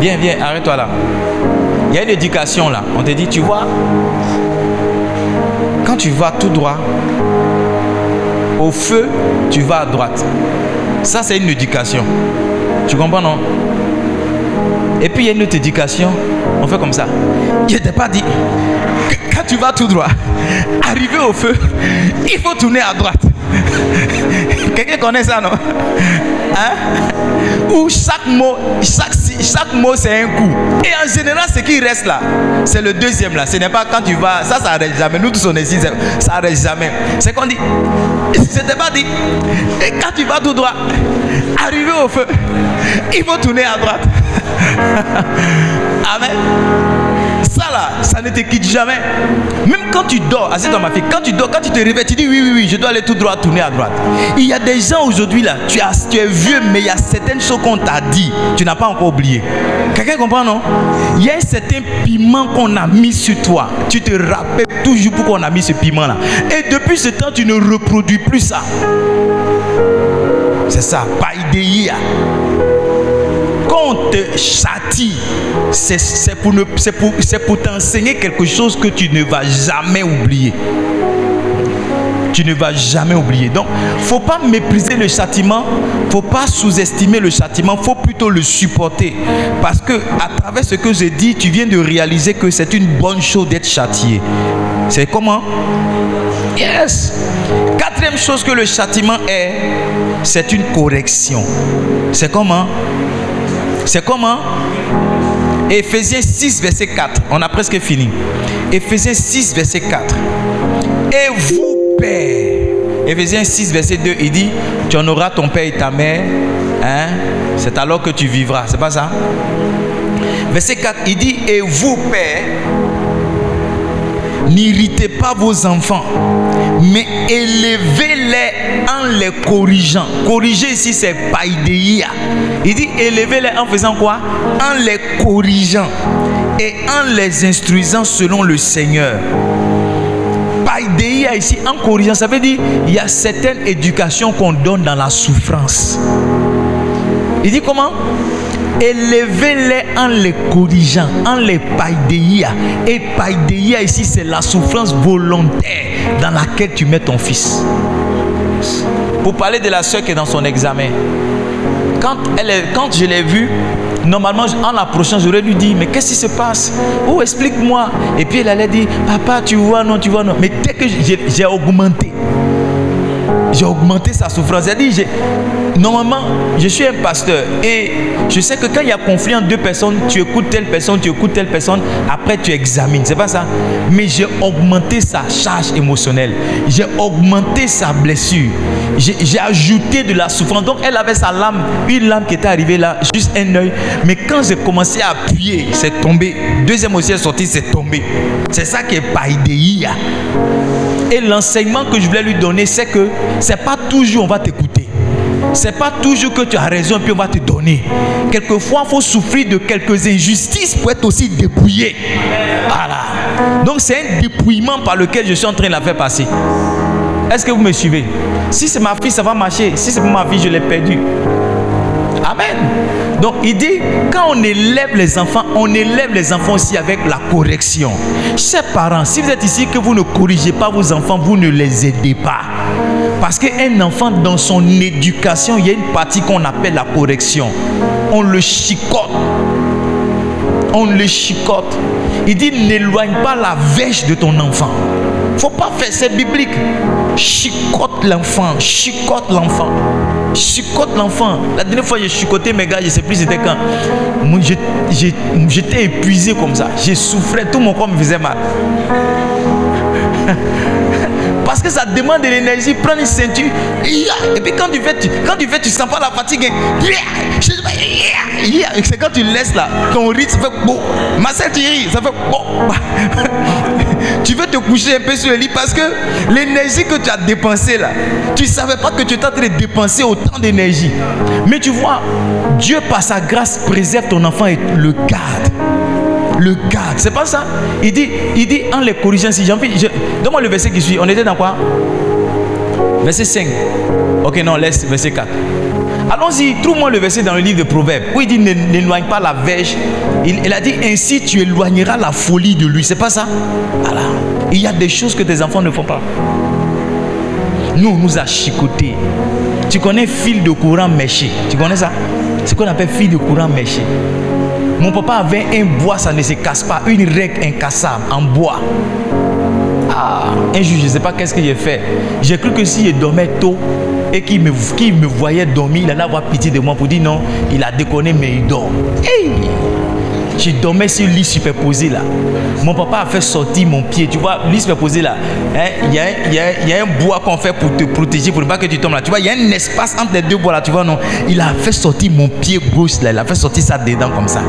Viens, arrête-toi là. Il y a une éducation là. On te dit, tu vois, quand tu vas tout droit, au feu, tu vas à droite. Ça, c'est une éducation. Tu comprends, non? Et puis, il y a une autre éducation. On fait comme ça. Je ne t'ai pas dit que quand tu vas tout droit, arriver au feu, il faut tourner à droite. Quelqu'un connaît ça, non? Hein? Où chaque mot c'est un coup. Et en général, ce qui reste là, c'est le deuxième là. Ce n'est pas quand tu vas. Ça n'arrête jamais. Nous tous on est ici, ça n'arrête jamais. C'est qu'on dit. Je t'ai pas dit. Et quand tu vas tout droit, arriver au feu, il faut tourner à droite. Amen. Ça là, ça ne te quitte jamais. Même quand tu dors, assieds-toi ma fille, quand tu dors, quand tu te réveilles, tu dis oui, je dois aller tout droit, tourner à droite. Il y a des gens aujourd'hui là, tu es vieux, mais il y a certaines choses qu'on t'a dit, tu n'as pas encore oublié. Quelqu'un comprend, non? Il y a un certain piment qu'on a mis sur toi. Tu te rappelles toujours pourquoi on a mis ce piment là. Et depuis ce temps, tu ne reproduis plus ça. C'est ça, païdéia. Quand on te châtie, c'est pour t'enseigner quelque chose que tu ne vas jamais oublier. Tu ne vas jamais oublier. Donc, il ne faut pas mépriser le châtiment, il ne faut pas sous-estimer le châtiment, il faut plutôt le supporter. Parce que à travers ce que j'ai dit, tu viens de réaliser que c'est une bonne chose d'être châtié. C'est comment? Yes. Quatrième chose que le châtiment est, c'est une correction. C'est comment? C'est comment? Éphésiens 6, verset 4. On a presque fini. Éphésiens 6, verset 4. Et vous, père. Éphésiens 6, verset 2, il dit, tu en auras ton père et ta mère. Hein? C'est alors que tu vivras. C'est pas ça? Verset 4, il dit, et vous, père, n'irritez pas vos enfants, mais élevez-les en les corrigeant. Corriger ici, c'est païdéia. Il dit élevez-les en faisant quoi? En les corrigeant et en les instruisant selon le Seigneur. Païdéia ici, en corrigeant, ça veut dire il y a certaines éducations qu'on donne dans la souffrance. Il dit comment? Élevez-les en les corrigeant, en les païdéia. Et païdéia ici, c'est la souffrance volontaire dans laquelle tu mets ton fils. Pour parler de la soeur qui est dans son examen, quand je l'ai vue, normalement en l'approchant, j'aurais lui dit, mais qu'est-ce qui se passe? Oh, explique-moi. Et puis elle allait dire, papa, tu vois, non. Mais dès que j'ai augmenté sa souffrance. C'est-à-dire, normalement, je suis un pasteur et je sais que quand il y a conflit entre deux personnes, tu écoutes telle personne, après tu examines. C'est pas ça. Mais j'ai augmenté sa charge émotionnelle. J'ai augmenté sa blessure. J'ai ajouté de la souffrance. Donc, elle avait sa lame, une lame qui était arrivée là, juste un œil. Mais quand j'ai commencé à appuyer, c'est tombé. Deuxième aussi est sorti, c'est tombé. C'est ça qui est païdéia. Et l'enseignement que je voulais lui donner, c'est que c'est pas toujours on va t'écouter. C'est pas toujours que tu as raison puis on va te donner. Quelquefois, il faut souffrir de quelques injustices pour être aussi dépouillé. Voilà. Donc c'est un dépouillement par lequel je suis en train de la faire passer. Est-ce que vous me suivez? Si c'est ma fille, ça va marcher. Si c'est pour ma fille, je l'ai perdu. Amen. Donc il dit, quand on élève les enfants aussi avec la correction. Chers parents, si vous êtes ici que vous ne corrigez pas vos enfants, vous ne les aidez pas. Parce qu'un enfant, dans son éducation, il y a une partie qu'on appelle la correction. On le chicote. Il dit, n'éloigne pas la verge de ton enfant. Faut pas faire, c'est biblique. Chicote l'enfant. La dernière fois j'ai chicoté mes gars, je sais plus c'était quand. J'étais épuisé comme ça. J'ai souffert, tout mon corps me faisait mal. Parce que ça demande de l'énergie. Prends une ceinture. Et puis quand tu fais, tu sens pas la fatigue. C'est quand tu laisses là, ton rythme, ça fait bon. Marcel, tu ris, ça fait bon. Tu veux te coucher un peu sur le lit parce que l'énergie que tu as dépensée là, tu ne savais pas que tu étais en train de dépenser autant d'énergie. Mais tu vois, Dieu par sa grâce préserve ton enfant et le garde. le garde. C'est pas ça. Il dit en les corrigeant, si donne-moi le verset qui suit. On était dans quoi? Verset 5. Ok, non, laisse verset 4. Allons-y, trouve-moi le verset dans le livre de Proverbes où il dit n'éloigne pas la verge. Il a dit ainsi tu éloigneras la folie de lui. C'est pas ça? Voilà. Il y a des choses que tes enfants ne font pas. Nous, on nous a chicotés. Tu connais fil de courant méché? Tu connais ça? C'est ce qu'on appelle fil de courant méché. Mon papa avait un bois, ça ne se casse pas. Une règle incassable en bois. Un jour, je ne sais pas qu'est-ce que j'ai fait. J'ai cru que si je dormais tôt et qu'il me voyait dormir, il allait avoir pitié de moi pour dire non, il a déconné, mais il dort. Hey! Je dormais sur le lit superposé là. Mon papa a fait sortir mon pied. Tu vois, lit superposé là. Il y a un bois qu'on fait pour te protéger, pour ne pas que tu tombes là. Tu vois, il y a un espace entre les deux bois là. Tu vois, non? Il a fait sortir mon pied gauche là. Il a fait sortir ça dedans comme ça.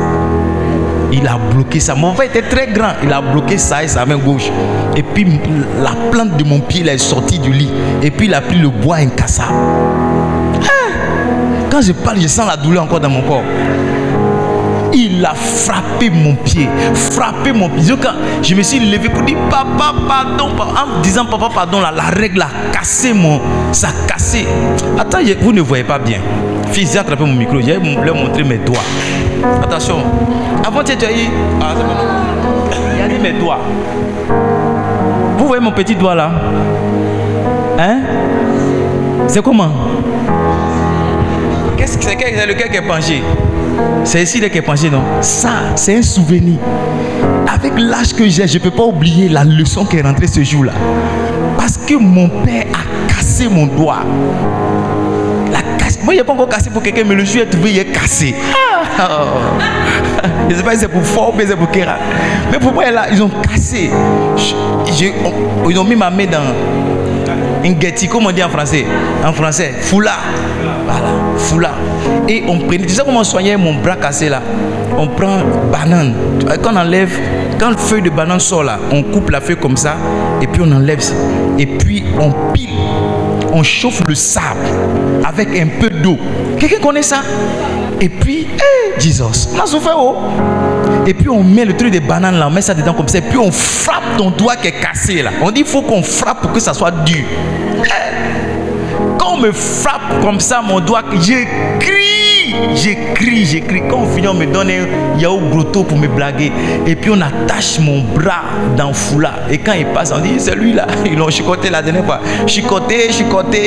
Il a bloqué ça. Mon père était très grand. Il a bloqué ça et sa main gauche. Et puis la plante de mon pied là est sortie du lit. Et puis il a pris le bois incassable. Quand je parle, je sens la douleur encore dans mon corps. Il a frappé mon pied. Frappé mon pied. Quand je me suis levé pour dire papa, pardon. En disant papa, pardon, là, la règle a cassé ça a cassé. Attends, vous ne voyez pas bien. Fils, j'ai attrapé mon micro. J'ai leur montré mes doigts. Attention. Avant, tu as dit. Ah, c'est bon. Il a dit mes doigts. Vous voyez mon petit doigt là? Hein? C'est comment? C'est lequel qui est penché? C'est ici qui est penché, non? Ça, c'est un souvenir. Avec l'âge que j'ai, je ne peux pas oublier la leçon qui est rentrée ce jour-là. Parce que mon père a cassé mon doigt. Moi, il n'est pas encore cassé pour quelqu'un, mais le jour est trouvé, il est cassé. Je ne sais pas si c'est pour fort ou c'est pour Kéra. Mais pour moi, là, ils ont cassé. Ils ont mis ma main dans un guetti, comme on dit en français. En français, foulard. Voilà, foulard. Et on prenait. Tu sais comment on soignait mon bras cassé là? On prend banane. Quand on enlève, quand le feuille de banane sort là, on coupe la feuille comme ça, et puis on enlève ça. Et puis on pile. On chauffe le sable avec un peu d'eau. Quelqu'un connaît ça? Et puis, Jesus, on a souffert. Et puis on met le truc de banane là, on met ça dedans comme ça. Et puis on frappe ton doigt qui est cassé là. On dit il faut qu'on frappe pour que ça soit dur. Quand on me frappe comme ça mon doigt, j'écris. Quand on finit, on me donne un yaourt grotto pour me blaguer. Et puis on attache mon bras dans le foulard. Et quand il passe, on dit c'est lui là. Ils l'ont chicoté la dernière fois. Chicoté.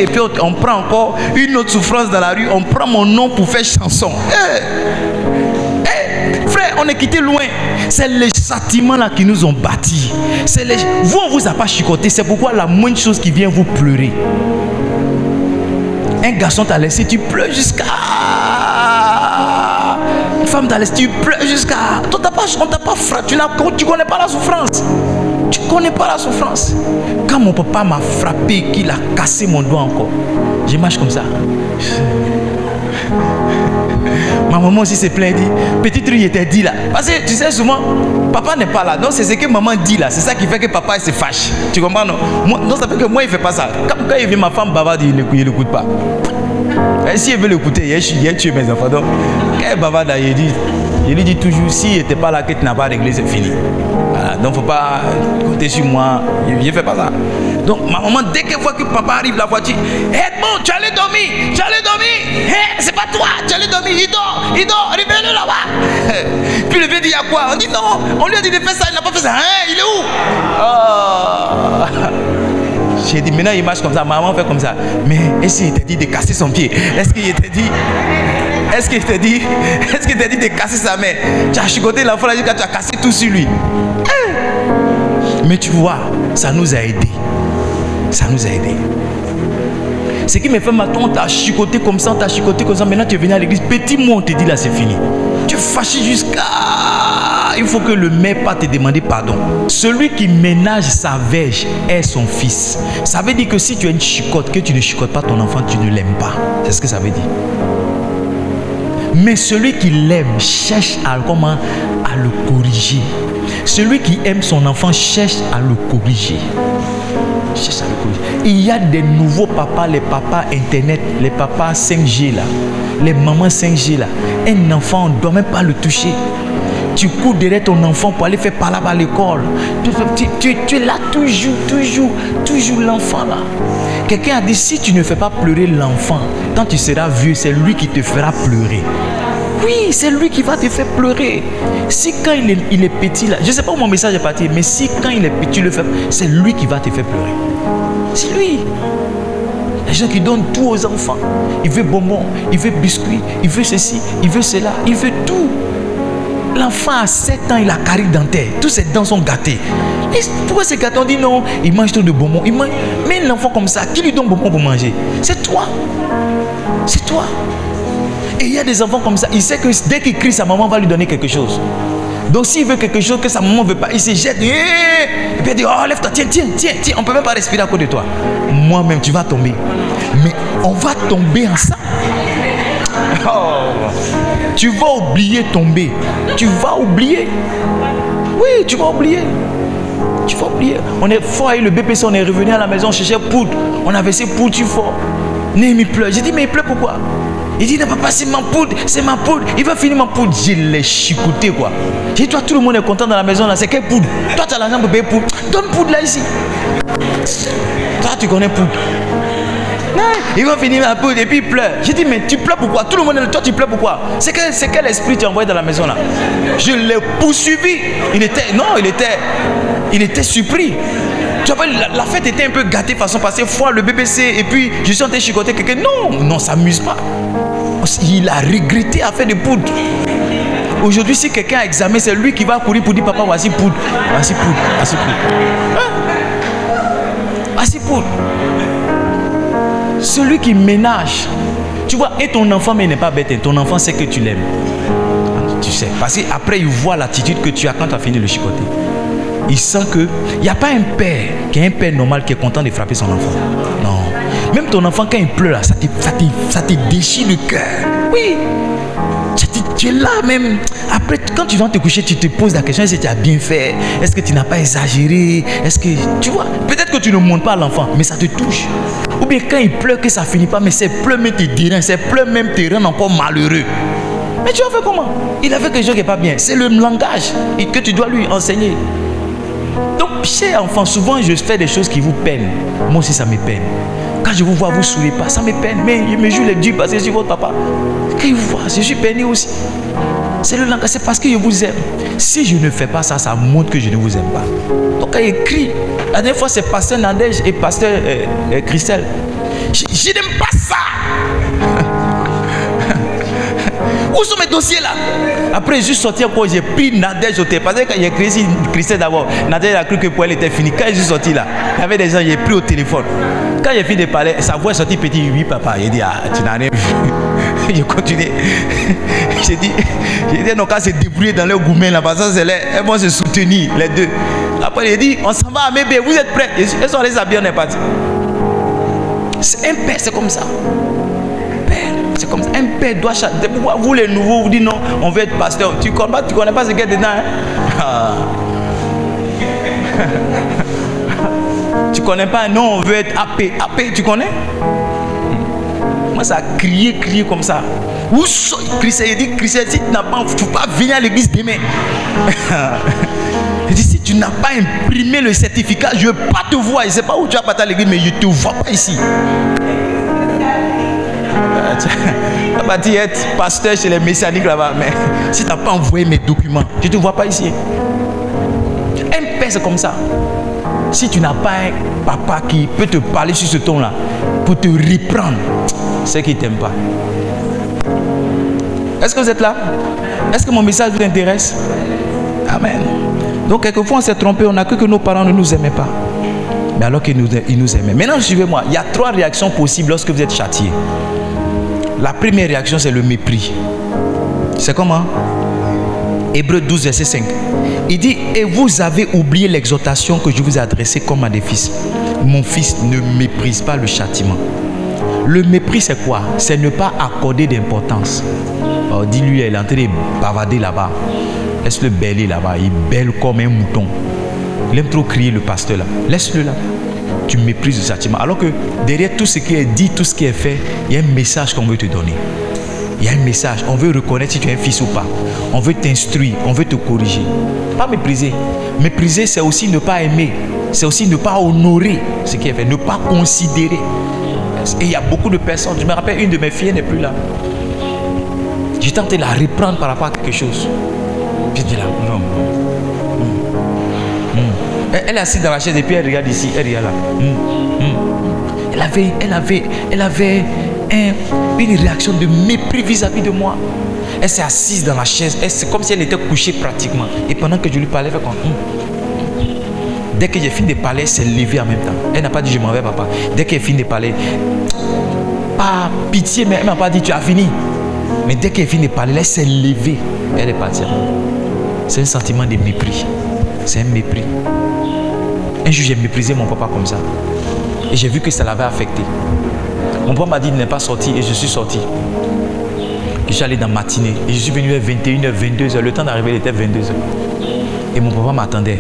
Et puis on prend encore une autre souffrance dans la rue. On prend mon nom pour faire chanson. Frère, on est quitté loin. C'est les châtiments là qui nous ont bâtis. Vous, on vous a pas chicoté. C'est pourquoi la moindre chose qui vient vous pleurer. Un garçon t'a laissé, tu pleures jusqu'à... Une femme t'a laissé, tu pleures jusqu'à... On t'a pas frappé, tu connais pas la souffrance. Tu connais pas la souffrance. Quand mon papa m'a frappé, qu'il a cassé mon doigt encore, je marche comme ça. Ma maman aussi s'est plainte, dit, petit truc il était dit là. Parce que tu sais souvent, papa n'est pas là. Donc c'est ce que maman dit là. C'est ça qui fait que papa il se fâche. Tu comprends non? Donc ça fait que moi il fait pas ça. Quand il vient ma femme bavarde, il l'écoute pas. Et si il veut l'écouter, il a tué mes enfants. Donc quand il bavarde, il lui dit toujours, si il n'était pas là, que tu n'as pas réglé, c'est fini. Voilà, donc il ne faut pas compter sur moi. Je ne fais pas ça. Donc ma maman, dès qu'elle voit que papa arrive la voiture, bon, tu allais dormir. C'est pas toi, tu allais dormir. Il dort, réveille-le là-bas. Puis le vieux dit, il y a quoi? On dit non, on lui a dit de faire ça, il n'a pas fait ça. Il est où? J'ai dit, maintenant il marche comme ça, maman fait comme ça. Mais est-ce qu'il t'a dit de casser son pied? Est-ce qu'il t'a dit de casser sa main? Tu as chicoté l'enfant là, tu as cassé tout sur lui. Mais tu vois, ça nous a aidés. Ce qui me fait maintenant, on t'a chicoté comme ça, maintenant tu es venu à l'église, petit mot on te dit là c'est fini. Tu es fâché jusqu'à... Il faut que le maire pas te demander pardon. Celui qui ménage sa verge est son fils. Ça veut dire que si tu as une chicotte, que tu ne chicotes pas ton enfant, tu ne l'aimes pas. C'est ce que ça veut dire. Mais celui qui l'aime cherche à le corriger. Celui qui aime son enfant cherche à le corriger. Il y a des nouveaux papas, les papas internet, les papas 5G là, les mamans 5G là. Un enfant, on ne doit même pas le toucher. Tu cours derrière ton enfant pour aller faire palabre à l'école. Tu es là toujours l'enfant là. Quelqu'un a dit, si tu ne fais pas pleurer l'enfant, quand tu seras vieux, c'est lui qui te fera pleurer. Oui, c'est lui qui va te faire pleurer. Si quand il est petit là, je ne sais pas où mon message est parti, mais si quand il est petit, tu le fais, c'est lui qui va te faire pleurer. C'est lui. Les gens qui donnent tout aux enfants. Il veut bonbons, il veut biscuits, il veut ceci, il veut cela, il veut tout. L'enfant à 7 ans, il a carie dentaire. Tous ses dents sont gâtées. Et pourquoi c'est gâté? On dit non, il mange trop de bonbons. Mais l'enfant comme ça, qui lui donne bonbons pour manger? C'est toi. C'est toi. Et il y a des enfants comme ça. Il sait que dès qu'il crie, sa maman va lui donner quelque chose. Donc s'il veut quelque chose que sa maman ne veut pas, il se jette. Et puis il dit, oh lève-toi, tiens. On ne peut même pas respirer à côté de toi. Moi-même, tu vas tomber. Mais on va tomber ensemble. Oh. Tu vas oublier tomber. Tu vas oublier. Oui, tu vas oublier. Tu vas oublier. On est fort avec le BPC, on est revenu à la maison, on cherchait poudre. On a versé poudre, tu fort. Némi pleure. J'ai dit, mais il pleure pourquoi? Il dit, non papa, c'est ma poudre, il va finir ma poudre. Je l'ai chicoté quoi. J'ai dit, toi tout le monde est content dans la maison là, c'est quelle poudre? Toi tu as l'argent pour payer poudre. Donne poudre là ici. Toi tu connais poudre. Non, il va finir ma poudre et puis il pleure. J'ai dit, mais tu pleures pourquoi? Tout le monde est là, toi tu pleures pourquoi? C'est quel esprit tu as envoyé dans la maison là? Je l'ai poursuivi. Il était surpris. Tu vois, la fête était un peu gâtée façon passée, fois le BBC et puis je suis en train de chicoter quelqu'un. Non, ça m'amuse pas. Il a regretté à faire des poudres. Aujourd'hui, si quelqu'un a examiné, c'est lui qui va courir pour dire papa, voici poudre. Voici poudre. Voici poudre. Celui qui ménage. Tu vois, et ton enfant, mais il n'est pas bête. Ton enfant sait que tu l'aimes. Tu sais. Parce qu'après, il voit l'attitude que tu as quand tu as fini de chicoter. Il sent que il n'y a pas un père qui est un père normal qui est content de frapper son enfant. Non. Même ton enfant, quand il pleure, ça te déchire le cœur. Oui. Tu es là même. Après, quand tu vas te coucher, tu te poses la question, est-ce que tu as bien fait? Est-ce que tu n'as pas exagéré? Est-ce que, tu vois, peut-être que tu ne montres pas à l'enfant, mais ça te touche. Ou bien quand il pleure, que ça ne finit pas, mais ces pleurs même te dérangent, ces pleurs même te rendent encore malheureux. Mais tu as fait comment? Il a fait quelque chose qui n'est pas bien. C'est le langage que tu dois lui enseigner. Donc, chez enfants, souvent je fais des choses qui vous peinent. Moi aussi, ça me peine. Quand je vous vois, vous ne souriez pas, ça me peine. Mais il me joue les durs parce que je suis votre papa. Quand il vous voit, je suis peiné aussi. C'est le langage, c'est parce que je vous aime. Si je ne fais pas ça, ça montre que je ne vous aime pas. Donc, quand il crie, la dernière fois, c'est pasteur Nadège et pasteur Christelle. Je n'aime pas ça. Où sont mes dossiers là? Après, je suis sorti encore, j'ai pris Nadège au téléphone. Parce que quand j'ai créé Christelle d'abord, Nadège a cru que pour elle était fini. Quand je suis sorti là, il y avait des gens, j'ai pris au téléphone. Quand j'ai fini de parler, sa voix est sortie petit. Oui, papa. Il dit, ah, tu n'as rien vu. J'ai continué. J'ai dit, non, quand c'est débrouillé dans leur gourmet là, parce que elles vont se soutenir, les deux. Après, il dit, on s'en va à Mébé, vous êtes prêts? Elles sont les habillés, on est parti. C'est un père, c'est comme ça. C'est comme ça. Un père doit changer. Pourquoi vous les nouveaux vous dites non, on veut être pasteur? Tu connais pas ce qu'il y a dedans, hein? Tu connais pas? Non, on veut être AP. AP, tu connais? Moi, ça a crié comme ça. Où sont Christian? Il dit, Christian, si tu n'as pas, tu ne peux pas venir à l'église demain. Il dit, si tu n'as pas imprimé le certificat, je ne veux pas te voir. Je ne sais pas où tu vas partir à l'église, mais je ne te vois pas ici. Tu vas dire être pasteur chez les messianiques là-bas, mais si tu n'as pas envoyé mes documents, je ne te vois pas ici. Un père, c'est comme ça. Si tu n'as pas un papa qui peut te parler sur ce ton-là, pour te reprendre, c'est qu'il ne t'aime pas. Est-ce que vous êtes là? Est-ce que mon message vous intéresse? Amen. Donc, quelquefois, on s'est trompé, on a cru que nos parents ne nous aimaient pas. Mais alors qu'ils nous aimaient. Maintenant, suivez-moi. Il y a 3 réactions possibles lorsque vous êtes châtié. La première réaction, c'est le mépris. C'est comment? Hébreux 12, verset 5. Il dit, et vous avez oublié l'exhortation que je vous ai adressée comme à des fils. Mon fils, ne méprise pas le châtiment. Le mépris, c'est quoi? C'est ne pas accorder d'importance. Oh, dis-lui, il est en train de bavader là-bas. Laisse-le bêler là-bas. Il bêle comme un mouton. Il aime trop crier, le pasteur là. Laisse-le là. Tu méprises le châtiment. Alors que derrière tout ce qui est dit, tout ce qui est fait, il y a un message qu'on veut te donner. il y a un message. On veut reconnaître si tu es un fils ou pas. On veut t'instruire, on veut te corriger. Pas mépriser. Mépriser, c'est aussi ne pas aimer. C'est aussi ne pas honorer ce qui est fait, ne pas considérer. Et il y a beaucoup de personnes. Je me rappelle, une de mes filles n'est plus là. J'ai tenté de la reprendre par rapport à quelque chose. Puis je dis là, non. Elle est assise dans la chaise et puis elle regarde ici, elle regarde là. Elle avait une réaction de mépris vis-à-vis de moi. Elle s'est assise dans la chaise, c'est comme si elle était couchée pratiquement. Et pendant que je lui parlais, elle fait comme Dès que j'ai fini de parler, elle s'est levée en même temps. Elle n'a pas dit je m'en vais papa. Dès qu'elle finit de parler, pas pitié, mais elle m'a pas dit tu as fini. Mais dès qu'elle finit de parler, elle s'est levée. Elle est partie. C'est un sentiment de mépris. C'est un mépris. Un jour, j'ai méprisé mon papa comme ça. Et j'ai vu que ça l'avait affecté. Mon papa m'a dit de ne pas sortir et je suis sorti. Je suis allé dans la matinée et je suis venu à 21h, 22h. Le temps d'arriver, il était 22h. Et mon papa m'attendait.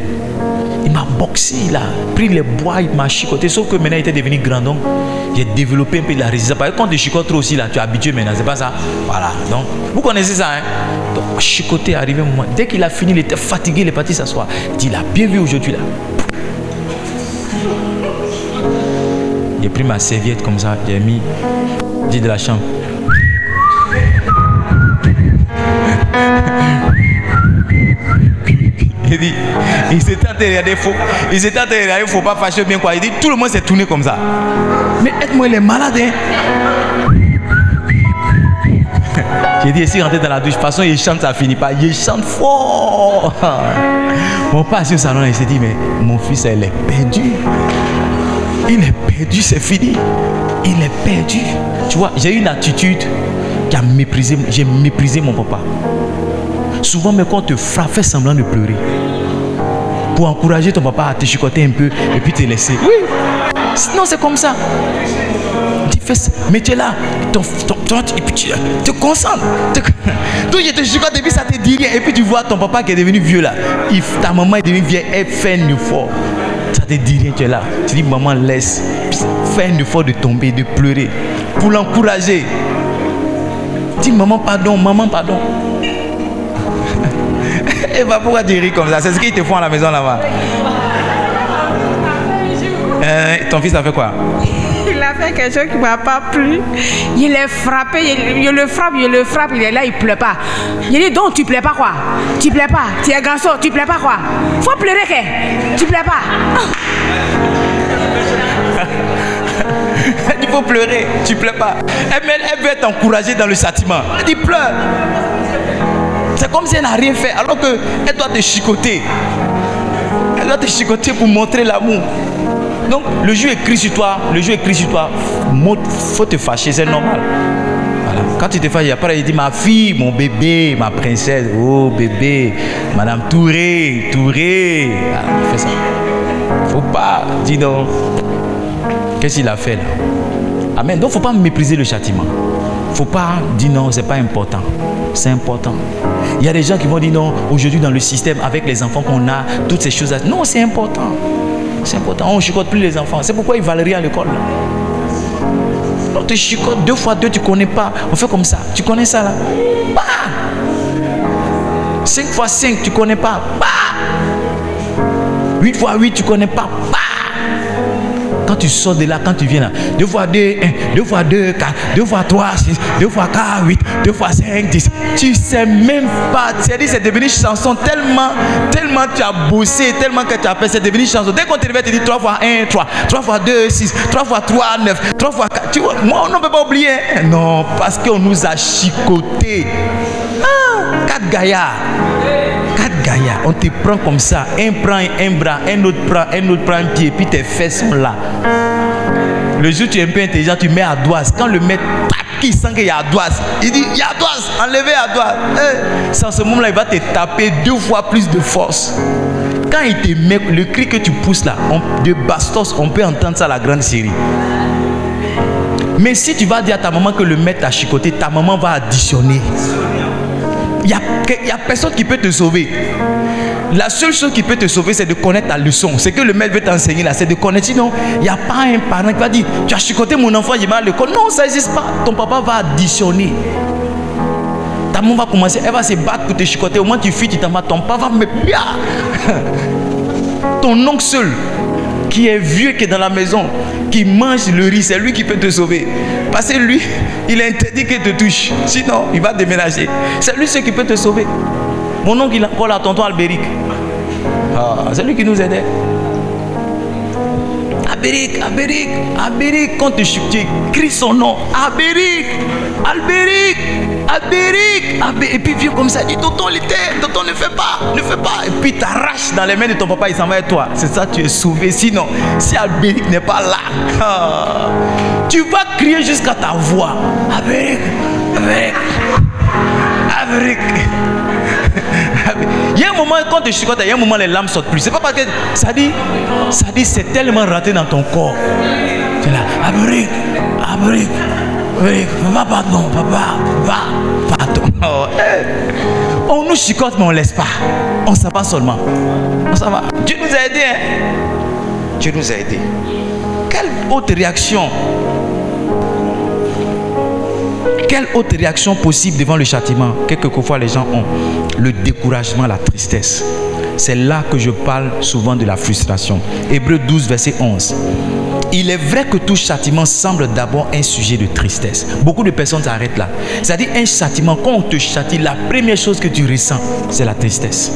Il m'a boxé, il a pris les bois, il m'a chicoté. Sauf que maintenant, il était devenu grand. Donc, j'ai développé un peu de la résistance. Parce que quand tu chicotes trop aussi, là, tu es habitué maintenant. C'est pas ça. Voilà. Donc, vous connaissez ça, hein? Donc, chicoté, arrivé un moment. Dès qu'il a fini, il était fatigué, il est parti s'asseoir. Il dit, il a bien vu aujourd'hui, là. J'ai pris ma serviette comme ça, j'ai mis, dit de la chambre. Il dit, il s'était en train de regarder, il faut pas fâcher bien quoi. Il dit, tout le monde s'est tourné comme ça. Mais aide-moi, il est malade, hein. J'ai dit, si rentrer dans la douche, de toute façon, il chante, ça finit pas. Il chante fort. Mon père est au salon, il s'est dit, mais mon fils, il est perdu. Il est perdu, c'est fini. Il est perdu. Tu vois, j'ai eu une attitude qui a méprisé, j'ai méprisé mon papa. Souvent, mais quand on te frappe, fais semblant de pleurer. Pour encourager ton papa à te chicoter un peu et puis te laisser. Oui. Sinon, c'est comme ça. Mais tu es là, et puis tu te concentres. Donc je te chicote et puis ça te dit rien. Et puis tu vois ton papa qui est devenu vieux là. Ta maman est devenue vieille, elle fait un effort. Ça te dit rien, tu es là. Tu dis maman laisse. Fais un effort de tomber, de pleurer. Pour l'encourager. Dis maman pardon, maman pardon. Et va pourquoi tu ris comme ça? C'est ce qu'ils te font à la maison là-bas. Ton fils a fait quoi? Il a fait quelque chose qui ne m'a pas plu. Il est frappé, je le frappe, il est là, il ne pleure pas. Il dit donc tu ne plais pas quoi? Tu ne plais pas, tu es garçon, tu ne plais pas quoi? Faut pleurer que tu ne plais pas. Il faut pleurer, tu ne plais pas. Elle veut t'encourager dans le châtiment. Elle dit pleure. C'est comme si elle n'a rien fait alors qu'elle doit te chicoter. Elle doit te chicoter pour montrer l'amour. Donc le jeu écrit sur toi, faut te fâcher, c'est normal. Voilà. Quand tu te fâches, après il dit ma fille, mon bébé, ma princesse, oh bébé, madame Touré. Voilà, il fait ça. Faut pas dire non. Qu'est-ce qu'il a fait là? Amen. Donc faut pas mépriser le châtiment. Faut pas dire non, c'est pas important. C'est important. Il y a des gens qui vont dire non, aujourd'hui dans le système, avec les enfants qu'on a, toutes ces choses-là. Non, c'est important. C'est important. On ne chicote plus les enfants. C'est pourquoi ils valent rien à l'école. On te chicote 2 fois 2, tu ne connais pas. On fait comme ça. Tu connais ça là? Bah 5 fois 5, tu ne connais pas. Bah 8 fois 8, tu ne connais pas. Bah quand tu sors de là, quand tu viens là, 2 fois 2, 1, 2 fois 2, 4, 2 fois 3, 6, 2 fois 4, 8, 2 fois 5, 10. Tu sais même pas. C'est devenu chanson tellement tu as bossé, tellement que tu as fait, c'est devenu chanson. Dès qu'on te réveille, tu dis 3 fois 1, 3, 3 fois 2, 6, 3 fois 3, 9, 3 fois 4. Tu vois, moi, on ne peut pas oublier. Non, parce qu'on nous a chicoté. 4 gaillards. 4 gaillards, on te prend comme ça. Un prend un bras, un autre prend un pied, puis tes fesses sont là. Le jour où tu es un peu intelligent, tu mets à doise. Quand le maître qui sent qu'il y a à doise, il dit il y a à doise, enlevez à doise. Sans ce moment-là, il va te taper 2 fois plus de force. Quand il te met le cri que tu pousses là, de bastos, on peut entendre ça à la grande série. Mais si tu vas dire à ta maman que le maître t'a chicoté, ta maman va additionner. Il n'y a personne qui peut te sauver. La seule chose qui peut te sauver, c'est de connaître ta leçon. C'est que le maître veut t'enseigner là, c'est de connaître. Sinon, il n'y a pas un parent qui va dire tu as chicoté mon enfant, il va à l'école. Non, ça n'existe pas. Ton papa va additionner. Ta maman va commencer, elle va se battre pour te chicoter. Au moins tu fuis, tu t'en vas, ton papa va me bien. Ton oncle seul, qui est vieux, qui est dans la maison, qui mange le riz, c'est lui qui peut te sauver. Parce que lui, il est interdit qu'il te touche. Sinon, il va déménager. C'est lui seul qui peut te sauver. Mon oncle, il a encore là, tonton Albéric. Ah, c'est lui qui nous aidait. Albéric, quand tu cries son nom, Albéric, et puis vieux comme ça, il dit, tonton, ne fais pas, et puis t'arraches dans les mains de ton papa, il s'en va avec toi. C'est ça, tu es sauvé. Sinon, si Albéric n'est pas là, tu vas crier jusqu'à ta voix. Albéric. Il y a un moment, quand tu chicotes, il y a un moment, les larmes sortent plus. C'est pas parce que ça dit, c'est tellement raté dans ton corps. Tu es là, Albéric, va pardon, papa, va pardon. Oh, hey. On nous chicote, mais on ne laisse pas. On s'en va seulement. On s'en va. Dieu nous a aidés. Dieu nous a aidés. Quelle autre réaction? Quelle autre réaction possible devant le châtiment? Quelquefois les gens ont le découragement, la tristesse. C'est là que je parle souvent de la frustration. Hébreux 12, verset 11. Il est vrai que tout châtiment semble d'abord un sujet de tristesse. Beaucoup de personnes s'arrêtent là. C'est-à-dire un châtiment, quand on te châtie, la première chose que tu ressens, c'est la tristesse.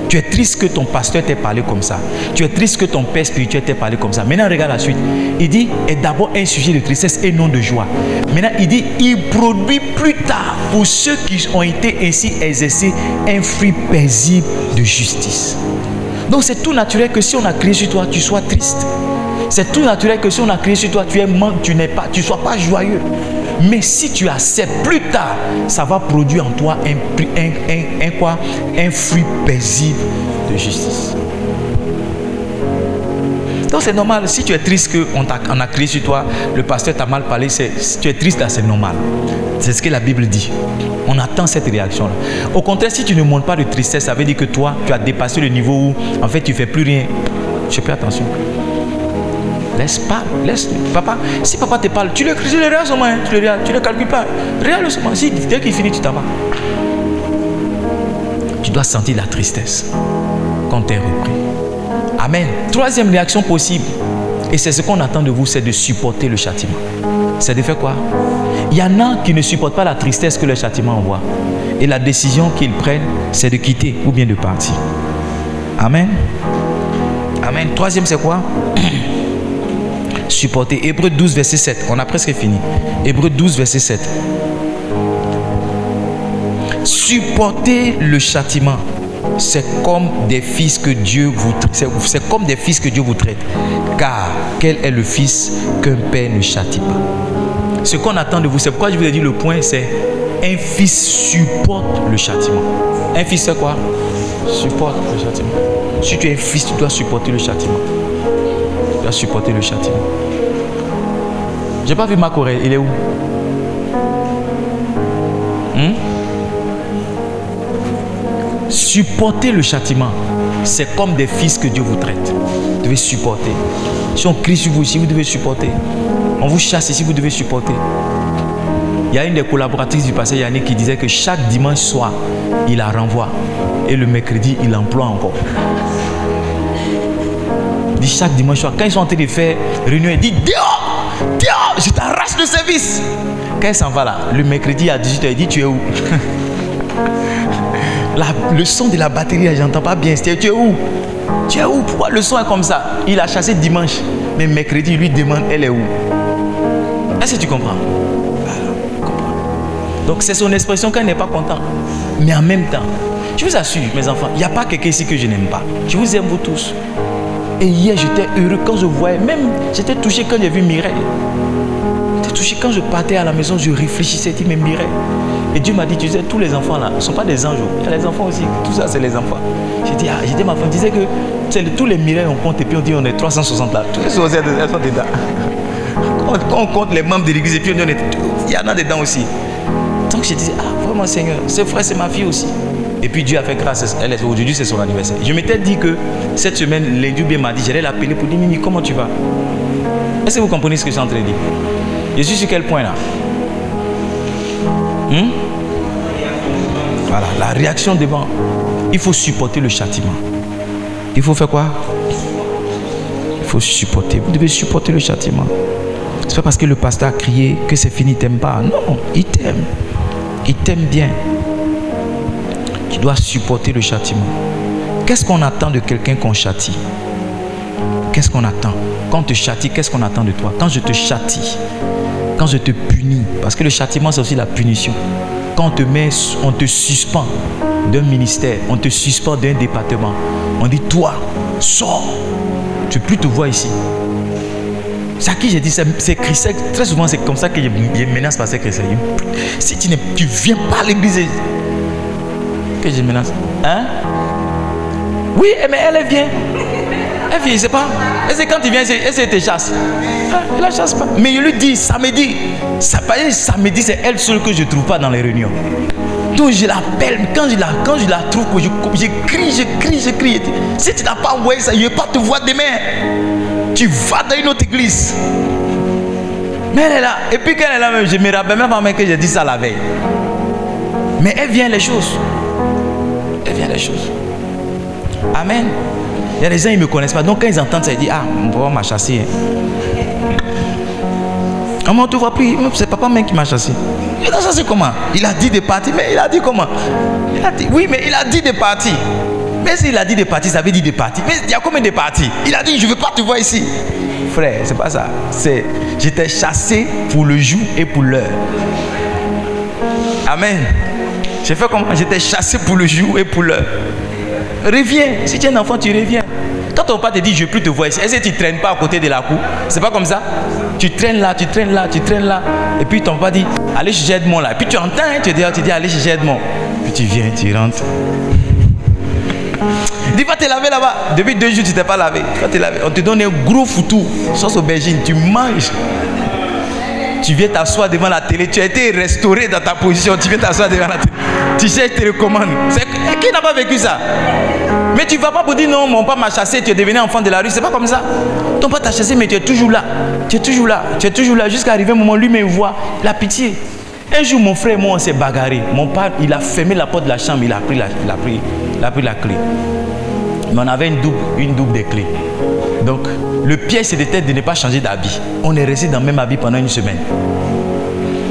Tu es triste que ton pasteur t'ait parlé comme ça. Tu es triste que ton père spirituel t'ait parlé comme ça. Maintenant, regarde la suite. Il dit, est d'abord un sujet de tristesse et non de joie. Maintenant, il dit, il produit plus tard, pour ceux qui ont été ainsi exercés, un fruit paisible de justice. Donc, c'est tout naturel que si on a crié sur toi, tu sois triste. C'est tout naturel que si on a crié sur toi, tu ne sois pas joyeux. Mais si tu acceptes plus tard, ça va produire en toi un fruit paisible de justice. Donc c'est normal, si tu es triste qu'on a crié sur toi, le pasteur t'a mal parlé, si tu es triste là, c'est normal. C'est ce que la Bible dit. On attend cette réaction-là. Au contraire, si tu ne montres pas de tristesse, ça veut dire que toi, tu as dépassé le niveau où, en fait, tu ne fais plus rien. Je fais attention. Laisse papa. Si papa te parle, tu le regardes seulement, hein, tu ne calcules pas. Regarde seulement. Si dès qu'il finit, tu t'en vas. Tu dois sentir la tristesse quand tu es repris. Amen. Troisième réaction possible, et c'est ce qu'on attend de vous, c'est de supporter le châtiment. C'est de faire quoi? Il y en a qui ne supportent pas la tristesse que le châtiment envoie. Et la décision qu'ils prennent, c'est de quitter ou bien de partir. Amen. Amen. Troisième, c'est quoi? Supporter. Hébreux 12, verset 7. On a presque fini. Hébreux 12, verset 7. Supporter le châtiment, c'est comme des fils que Dieu vous traite. C'est comme des fils que Dieu vous traite. Car quel est le fils qu'un père ne châtie pas? Ce qu'on attend de vous, c'est pourquoi je vous ai dit le point, c'est un fils supporte le châtiment. Un fils, c'est quoi? Supporte le châtiment. Si tu es un fils, tu dois supporter le châtiment. Tu dois supporter le châtiment. J'ai pas vu Marc Aurèle, il est où? Supporter le châtiment, c'est comme des fils que Dieu vous traite. Vous devez supporter. Si on crie sur vous ici, vous devez supporter. On vous chasse ici, vous devez supporter. Il y a une des collaboratrices du passé, Yannick, qui disait que chaque dimanche soir, il la renvoie. Et le mercredi, il l'emploie encore. Il dit chaque dimanche soir, quand ils sont en train de faire réunion, il dit dehors, je t'arrache le service. Quand il s'en va là, le mercredi à 18h, il dit tu es où? Le son de la batterie, j'entends pas bien. Tu es où? Tu es où? Pourquoi le son est comme ça? Il a chassé dimanche, mais mercredi, il lui demande elle est où? Est-ce que tu comprends? Donc c'est son expression quand il n'est pas content. Mais en même temps, je vous assure, mes enfants, il n'y a pas quelqu'un ici que je n'aime pas. Je vous aime vous tous. Et hier, j'étais heureux quand je voyais, même j'étais touché quand j'ai vu Mireille. J'étais touché quand je partais à la maison, je réfléchissais, je dis mais Mireille. Et Dieu m'a dit, tu sais, tous les enfants là ne sont pas des anges. Il y a les enfants aussi, tout ça c'est les enfants. J'ai dit ma femme disait que tous les Mireilles on compte et puis on dit on est 360 là. Tous les autres elles sont dedans. Quand on compte les membres de l'église et puis on est, il y en a dedans aussi. Donc je disais, vraiment Seigneur, c'est frère, c'est ma fille aussi. Et puis Dieu a fait grâce, aujourd'hui c'est son anniversaire. Je m'étais dit que cette semaine, lundi bien m'a dit, j'allais l'appeler pour dire, Mimi, comment tu vas? Est-ce que vous comprenez ce que je suis en train de dire? Je suis sur quel point là? Voilà, la réaction devant. Il faut supporter le châtiment. Il faut faire quoi? Il faut supporter. Vous devez supporter le châtiment. C'est pas parce que le pasteur a crié que c'est fini, il t'aime pas. Non, il t'aime. Il t'aime bien. Tu dois supporter le châtiment. Qu'est-ce qu'on attend de quelqu'un qu'on châtie? Qu'est-ce qu'on attend? Quand on te châtie, qu'est-ce qu'on attend de toi? Quand je te châtie, quand je te punis, parce que le châtiment c'est aussi la punition. Quand on te suspend d'un ministère, on te suspend d'un département, on dit toi, sors, je ne veux plus te voir ici. C'est à qui j'ai dit, c'est Christelle. Très souvent c'est comme ça que je menace par ces Christelle. Si tu ne viens pas à l'église, que je menace. Hein? Oui, mais elle vient. Elle vient, je ne sais pas. Et c'est quand il vient, elle te chasse. Elle ne chasse pas. Mais je lui dis, samedi. Samedi, c'est elle seule que je ne trouve pas dans les réunions. Donc je l'appelle. Quand je la trouve, je crie. Si tu n'as pas envoyé ça, je ne vais pas te voir demain. Tu vas dans une autre église. Mais elle est là. Et puis quand elle est là, je me rappelle même pas que j'ai dit ça la veille. Mais elle vient les choses. Elle vient les choses. Amen. Il y a des gens, ils ne me connaissent pas. Donc quand ils entendent ça, ils disent, ah, mon papa m'a chassé. Ah, moi, tu vois plus. C'est papa même qui m'a chassé. Il a chassé comment? Il a dit de partir. Mais il a dit comment? Il a dit, oui, mais il a dit de partir. Mais s'il a dit de partir, ça veut dire de partir. Mais il y a combien de parties? Il a dit, je ne veux pas te voir ici. Frère, c'est pas ça. J'étais chassé pour le jour et pour l'heure. Amen. J'ai fait comment? J'étais chassé pour le jour et pour l'heure. Reviens. Si tu es un enfant, tu reviens. Quand ton papa te dit je ne veux plus te voir ici, est-ce que tu ne traînes pas à côté de la cour? C'est pas comme ça. Tu traînes là. Et puis ton papa dit allez chercher Edmond là. Et puis tu entends, tu dis allez chercher Edmond. Puis tu viens, tu rentres. Dis va te laver là-bas. Depuis 2 jours tu t'es pas lavé. Va te laver. On te donne un gros foutou, sauce aubergine, tu manges. Tu viens t'asseoir devant la télé. Tu as été restauré dans ta position. Tu viens t'asseoir devant la télé. Tu cherches tes recommandes. Qui n'a pas vécu ça? Mais tu ne vas pas pour dire non, mon papa m'a chassé, tu es devenu enfant de la rue. C'est pas comme ça. Ton papa t'a chassé, mais tu es toujours là. Tu es toujours là jusqu'à arriver un moment, lui, mais il voit la pitié. Un jour, mon frère et moi, on s'est bagarré. Mon père, il a fermé la porte de la chambre, il a pris la clé. Mais on avait une double de clés. Donc, le piège, c'était de ne pas changer d'habit. On est resté dans le même habit pendant 1 semaine.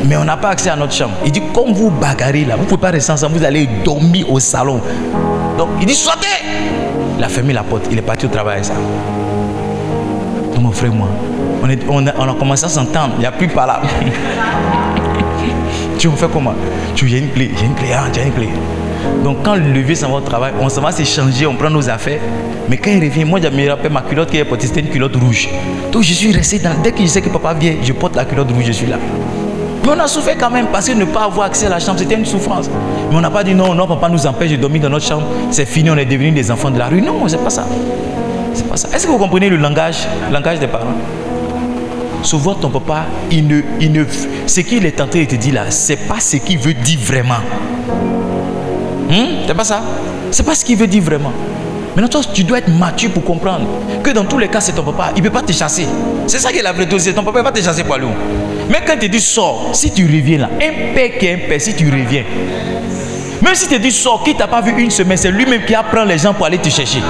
Mais on n'a pas accès à notre chambre. Il dit, comme vous bagarrez là, vous ne pouvez pas rester ensemble, vous allez dormir au salon. Donc, il dit, sortez! Il a fermé la porte, il est parti au travail avec ça. Donc, mon frère et moi, on a commencé à s'entendre, il n'y a plus par là. Tu fais comment? Tu as une clé, j'ai une clé. Donc, quand le vieux s'en va au travail, on s'en va s'échanger, on prend nos affaires. Mais quand il revient, moi, je me rappelle ma culotte qui est portée, c'était une culotte rouge. Donc, je suis resté dans. Dès que je sais que papa vient, je porte la culotte rouge, je suis là. Mais on a souffert quand même parce que ne pas avoir accès à la chambre, c'était une souffrance. Mais on n'a pas dit non, papa nous empêche de dormir dans notre chambre, c'est fini, on est devenus des enfants de la rue. Non, c'est pas ça. C'est pas ça. Est-ce que vous comprenez le langage des parents? Souvent ton papa, ce qu'il est en train de te dire là, c'est pas ce qu'il veut dire vraiment. C'est pas ça. C'est pas ce qu'il veut dire vraiment. Maintenant, toi, tu dois être mature pour comprendre que dans tous les cas, c'est ton papa. Il ne peut pas te chasser. C'est ça qui est la vérité. C'est ton papa, il ne va pas te chasser pour aller où. Mais quand il te dit sors, si tu reviens là, un père qui est un père, si tu reviens, même si tu te dis sors, qui t'a pas vu 1 semaine, c'est lui-même qui apprend les gens pour aller te chercher.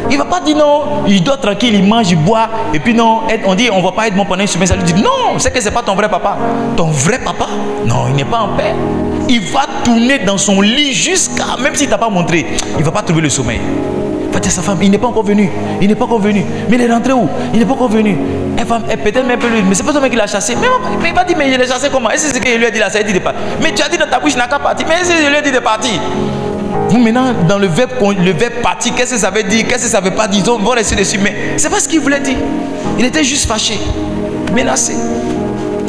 Il ne va pas dire non, il dort tranquille, il mange, il boit, et puis non, on dit on ne va pas être bon pendant 1 semaine. Ça lui dit non, c'est que ce n'est pas ton vrai papa. Ton vrai papa, non, il n'est pas un père. Il va tourner dans son lit jusqu'à, même s'il ne t'a pas montré, il ne va pas trouver le sommeil. Il va dire à sa femme, il n'est pas encore venu. Mais il est rentré où? Il n'est pas encore venu. Elle peut-être même lui, mais c'est pas toi qui l'a chassé. Mais il va dire, mais je l'ai chassé comment? Est-ce que c'est ce qu'il lui a dit là? Ça a dit de partir. Mais tu as dit dans ta bouche, il n'a qu'à partir. Mais est-ce que je lui ai dit de partir? Vous maintenant, dans le verbe partir, qu'est-ce que ça veut dire? Qu'est-ce que ça ne veut pas dire? Ils vont rester dessus. Mais c'est pas ce qu'il voulait dire. Il était juste fâché, menacé.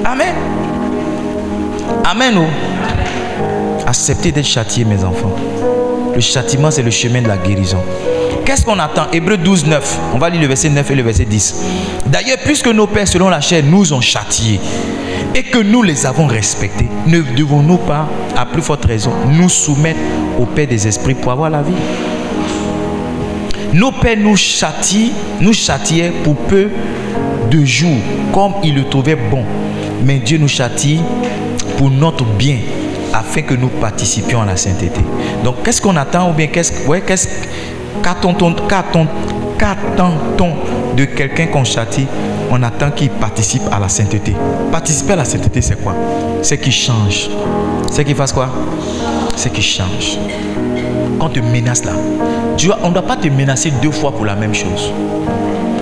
Amen. Amen. Oh. Acceptez d'être châtié, mes enfants. Le châtiment, c'est le chemin de la guérison. Qu'est-ce qu'on attend? Hébreux 12, 9. On va lire le verset 9 et le verset 10. D'ailleurs, puisque nos pères, selon la chair, nous ont châtiés et que nous les avons respectés, ne devons-nous pas, à plus forte raison, nous soumettre au Père des esprits pour avoir la vie? Nos pères nous châtiaient pour peu de jours, comme ils le trouvaient bon. Mais Dieu nous châtie pour notre bien, afin que nous participions à la sainteté. Donc, qu'est-ce qu'on attend ou bien qu'attend-on de quelqu'un qu'on châtie? On attend qu'il participe à la sainteté. Participer à la sainteté, c'est quoi? C'est qu'il change. C'est qu'il fasse quoi? C'est qu'il change. Quand on te menace là, on ne doit pas te menacer 2 fois pour la même chose.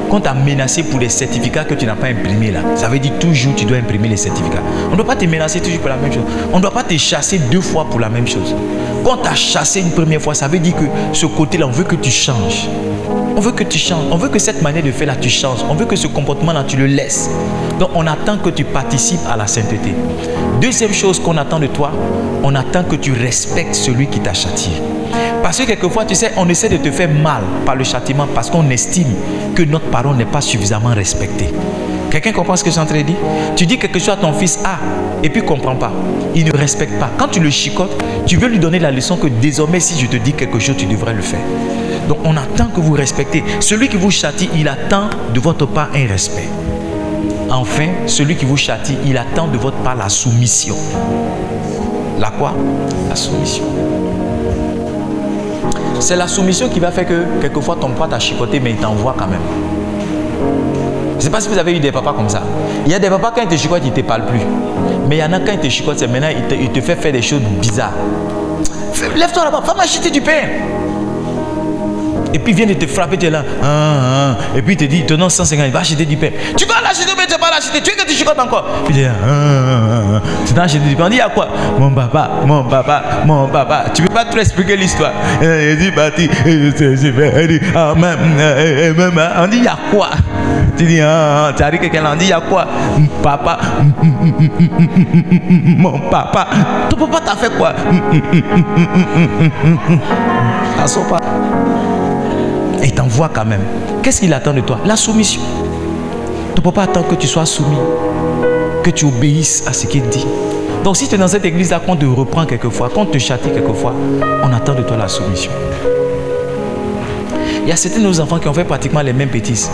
Quand tu as menacé pour les certificats que tu n'as pas imprimés là, ça veut dire toujours tu dois imprimer les certificats. On ne doit pas te menacer toujours pour la même chose. On ne doit pas te chasser 2 fois pour la même chose. Quand tu as chassé une première fois, ça veut dire que ce côté-là, on veut que tu changes. On veut que tu changes. On veut que cette manière de faire là, tu changes. On veut que ce comportement-là, tu le laisses. Donc, on attend que tu participes à la sainteté. Deuxième chose qu'on attend de toi, on attend que tu respectes celui qui t'a châtié. Parce que quelquefois, tu sais, on essaie de te faire mal par le châtiment parce qu'on estime que notre parole n'est pas suffisamment respectée. Quelqu'un comprend ce que je suis en train de dire? Tu dis quelque chose à ton fils A et puis il ne comprend pas. Il ne respecte pas. Quand tu le chicotes, tu veux lui donner la leçon que désormais, si je te dis quelque chose, tu devrais le faire. Donc, on attend que vous respectez. Celui qui vous châtie, il attend de votre part un respect. Enfin, celui qui vous châtie, il attend de votre part la soumission. La quoi? La soumission. C'est la soumission qui va faire que quelquefois ton papa t'a chicoté, mais il t'envoie quand même. Je ne sais pas si vous avez eu des papas comme ça. Il y a des papas, quand ils te chicotent, ils ne te parlent plus. Mais il y en a quand ils te chicotent, c'est maintenant, il te fait faire des choses bizarres. Lève-toi là-bas, va m'acheter du pain. Et puis il vient de te frapper, tu es là. Et puis il te dit, il te donne 150, il va acheter du pain. Tu dois l'acheter, mais tu ne vas pas l'acheter. Tu veux que tu chicotes encore. Puis il dit, tu dois acheter du pain. On dit, il y a quoi? Mon papa. Tu ne peux pas trop expliquer l'histoire. Il dit, bâti, on dit, il y a quoi? Tu dis, tu arrives quelqu'un, on dit, il y a quoi? Papa. Mon papa. Ton papa t'a fait quoi? Ça sort pas. Et il t'envoie quand même. Qu'est-ce qu'il attend de toi? La soumission. Ton papa attend que tu sois soumis, que tu obéisses à ce qu'il dit. Donc si tu es dans cette église-là, qu'on te reprend quelquefois, qu'on te châtie quelquefois, on attend de toi la soumission. Il y a certains de nos enfants qui ont fait pratiquement les mêmes bêtises.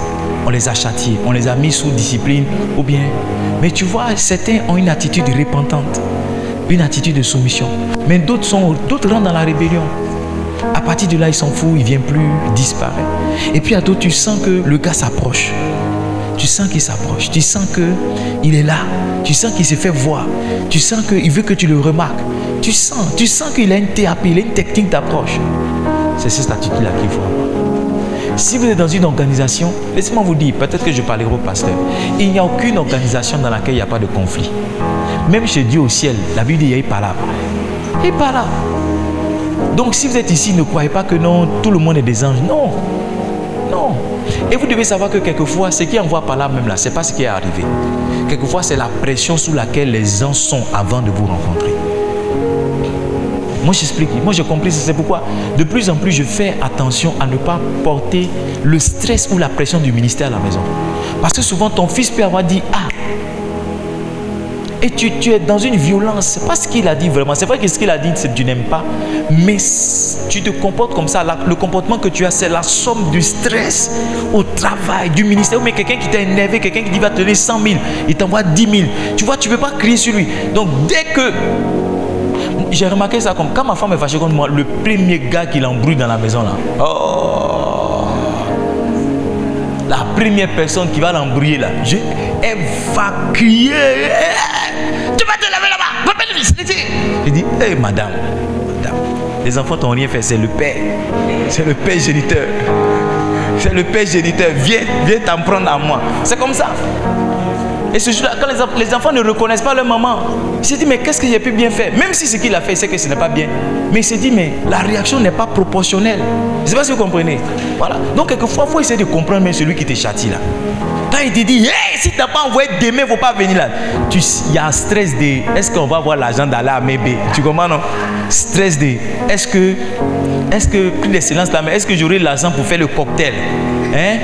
On les a châtiés, on les a mis sous discipline, ou bien... Mais tu vois, certains ont une attitude repentante, une attitude de soumission. Mais d'autres rentrent dans la rébellion. À partir de là, ils s'en foutent, il ne vient plus, il disparaît. Et puis à d'autres, tu sens que le gars s'approche. Tu sens qu'il s'approche. Tu sens qu'il est là. Tu sens qu'il se fait voir. Tu sens qu'il veut que tu le remarques. Tu sens qu'il a une TAP, il a une technique d'approche. C'est cette attitude-là qu'il faut avoir. Si vous êtes dans une organisation, laissez-moi vous dire, peut-être que je parlerai au pasteur, il n'y a aucune organisation dans laquelle il n'y a pas de conflit. Même chez Dieu au ciel, la Bible dit il y a pas là. Il pas là. Donc si vous êtes ici, ne croyez pas que non, tout le monde est des anges. Non. Non. Et vous devez savoir que quelquefois, ce qui envoie par là même là, ce n'est pas ce qui est arrivé. Quelquefois, c'est la pression sous laquelle les gens sont avant de vous rencontrer. Moi, j'explique. Moi, j'ai compris. C'est pourquoi, de plus en plus, je fais attention à ne pas porter le stress ou la pression du ministère à la maison. Parce que souvent, ton fils peut avoir dit « Ah !» Et tu es dans une violence. Ce n'est pas ce qu'il a dit vraiment. C'est vrai que ce qu'il a dit, c'est que tu n'aimes pas. Mais tu te comportes comme ça. Le comportement que tu as, c'est la somme du stress au travail, du ministère. Ou mais quelqu'un qui t'a énervé, quelqu'un qui dit va te donner 100 000, il t'envoie 10 000. Tu vois, tu ne peux pas crier sur lui. Donc, dès que... J'ai remarqué ça comme quand ma femme est fâchée contre moi, le premier gars qui l'embrouille dans la maison là. Oh, la première personne qui va l'embrouiller là, elle va crier. Tu vas te laver là-bas. Je dis, hey, madame, les enfants t'ont rien fait, c'est le père. C'est le père géniteur. C'est le père géniteur. Viens t'en prendre à moi. C'est comme ça. Et ce jour-là, quand les enfants ne reconnaissent pas leur maman, ils se disent, mais qu'est-ce que j'ai pu bien faire? Même si ce qu'il a fait, c'est que ce n'est pas bien. Mais il se dit, mais la réaction n'est pas proportionnelle. Je ne sais pas si vous comprenez. Voilà. Donc, quelquefois, il faut essayer de comprendre même celui qui te châtie là. Quand il te dit, hey, si tu n'as pas envoyé demain, il ne faut pas venir là. Il y a un stress de, est-ce qu'on va avoir l'argent d'aller à Mébé? Tu comprends, non? Stress de, est-ce que, plus d'excellence là, mais est-ce que j'aurai l'argent pour faire le cocktail? Hein?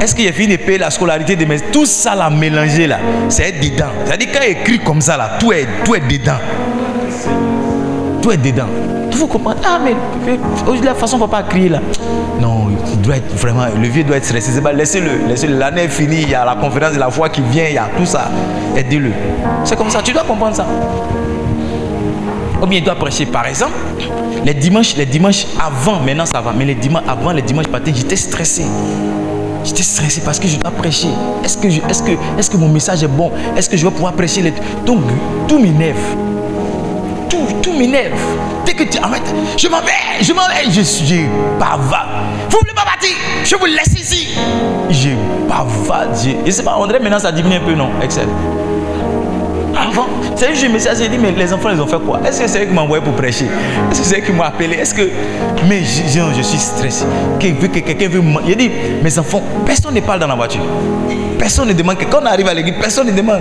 Est-ce qu'il y a fini de payer la scolarité de mes... Tout ça là mélangé là, c'est dedans. C'est-à-dire quand il écrit comme ça là, tout est dedans. Tout est dedans. Il faut comprendre. Ah mais de la façon on ne va pas crier là. Non, il doit être vraiment, le vieux doit être stressé. Laissez-le. L'année est finie, il y a la conférence de la foi qui vient, il y a tout ça. Aidez-le. C'est comme ça, tu dois comprendre ça. Ou bien il doit prêcher. Par exemple, les dimanches avant, maintenant ça va, mais les dimanches matin, j'étais stressé. J'étais stressé parce que je dois prêcher. Est-ce que mon message est bon? Est-ce que je vais pouvoir prêcher? Donc, tout m'énerve. Tout m'énerve. Dès que tu arrêtes, je m'en vais, je bavarde. Vous ne voulez pas partir? Je vous laisse ici. Je bavarde. Je sais pas, André, maintenant ça diminue un peu, non? Excel. Avant, c'est juste je me suis dit, mais les enfants, ils ont fait quoi? Est-ce que c'est eux qui m'ont envoyé pour prêcher? Est-ce que c'est eux qui m'ont appelé? Mais je suis stressé. Quelqu'un veut me... Il dit, mes enfants, personne ne parle dans la voiture. Personne ne demande. Quand on arrive à l'église, personne ne demande.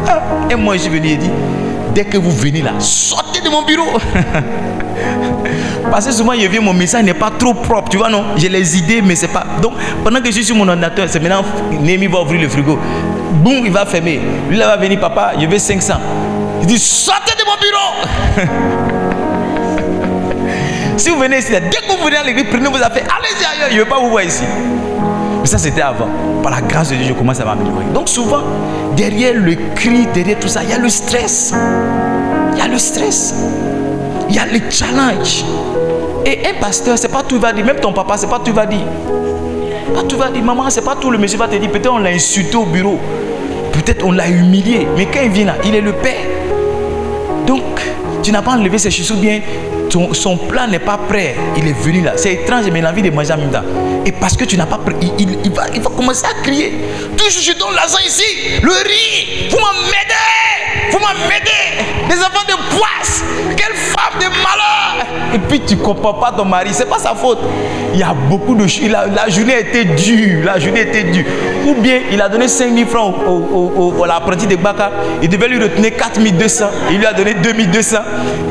Ah. Et moi, je suis venu et dit, dès que vous venez là, sortez de mon bureau. Parce que souvent, je viens, mon message n'est pas trop propre, tu vois, non? J'ai les idées, mais c'est pas... Donc, pendant que je suis sur mon ordinateur, c'est maintenant, Némi va ouvrir le frigo. Boum, il va fermer. Lui, là, va venir, papa, je veux 500. Il dit, sortez de mon bureau. Si vous venez ici, dès que vous venez à l'église, prenez vos affaires, allez-y ailleurs, je ne veux pas vous voir ici. Mais ça, c'était avant. Par la grâce de Dieu, je commence à m'améliorer. Donc, souvent, derrière le cri, derrière tout ça, il y a le stress. Il y a le stress. Il y a le challenge. Et un pasteur, c'est pas tout il va dire. Même ton papa, c'est pas tout il va dire. Pas tout il va dire. Maman, c'est pas tout le monsieur va te dire. Peut-être on l'a insulté au bureau. Peut-être on l'a humilié. Mais quand il vient là, il est le père. Donc, tu n'as pas enlevé ses chaussures bien. Son plan n'est pas prêt. Il est venu là. C'est étrange, mais il a envie de manger en même temps. Et parce que tu n'as pas pris, il va commencer à crier. Toujours je donne l'argent ici. Le riz. Vous m'aidez. Vous m'aidez. Les enfants de poisse. Quelle femme de malheur. Et puis tu ne comprends pas ton mari. C'est pas sa faute. Il y a beaucoup de choses. La journée a été dure. La journée était dure. Ou bien il a donné 5 000 francs à l'apprenti de Baka. Il devait lui retenir 4 200. Il lui a donné 2 200.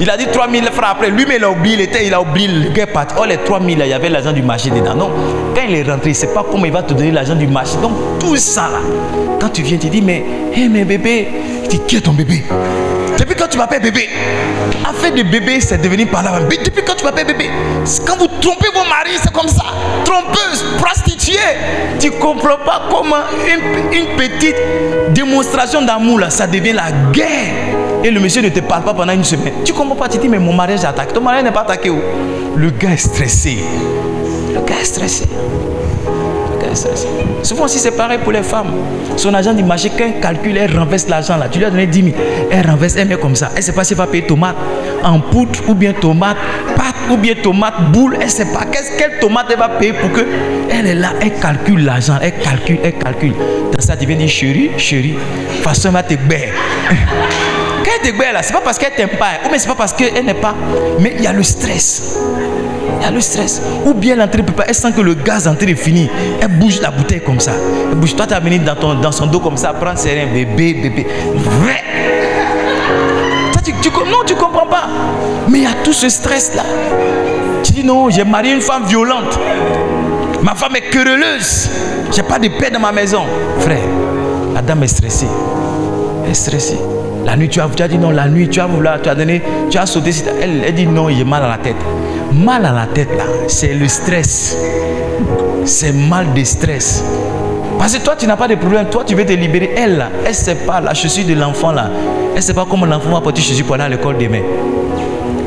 Il a dit 3 000 francs après. Lui, mais il a oublié. Il a oublié le gars parti. Oh, les 3 000 là, il y avait l'argent du marché dedans. Non. Quand il est rentré, il ne sait pas comment il va te donner l'argent du marché. Donc tout ça là. Quand tu viens, tu dis, mais bébé. Il dit, qui est ton bébé? Depuis quand tu m'appelles bébé? Affaire de bébé, c'est devenu par là. Depuis quand tu m'appelles bébé? Quand vous trompez vos maris, c'est comme ça. Trompeuse, prostituée. Tu ne comprends pas comment une petite démonstration d'amour, là, ça devient la guerre. Et le monsieur ne te parle pas pendant une semaine. Tu ne comprends pas, tu dis, mais mon mariage est attaqué. Ton mariage n'est pas attaqué. Où? Le gars est stressé. Le gars est stressé. Souvent aussi c'est pareil pour les femmes. Son agent du marché, quand elle calcule, elle renverse l'argent là. Tu lui as donné 10 000. Elle renverse, elle met comme ça. Elle ne sait pas si elle va payer tomate en poudre ou bien tomate pâte ou bien tomate boule. Elle ne sait pas quelle tomate elle va payer pour que. Elle est là, elle calcule l'argent. Elle calcule. Dans ça, tu viens dire chérie, de toute façon, elle va te baire. Quand elle te baire là, c'est pas parce qu'elle t'aime pas. Ou bien c'est pas parce qu'elle n'est pas. Mais il y a le stress. Il y a le stress. Ou bien l'entrée peut pas. Elle sent que le gaz d'entrée est fini. Elle bouge la bouteille comme ça. Elle bouge. Toi, tu as venu dans son dos comme ça, prendre ses reins, bébé. Vrai. Non, tu comprends pas. Mais il y a tout ce stress-là. Tu dis non, j'ai marié une femme violente. Ma femme est querelleuse. J'ai pas de paix dans ma maison. Frère, la dame est stressée. Elle est stressée. La nuit, tu as dit non, la nuit, tu as sauté. Elle dit non, j'ai mal à la tête. Mal à la tête là, c'est le stress. C'est mal de stress. Parce que toi, tu n'as pas de problème. Toi, tu veux te libérer. Elle là, elle ne sait pas la chaussure de l'enfant là. Elle ne sait pas comment l'enfant va porter chaussure pour aller à l'école demain.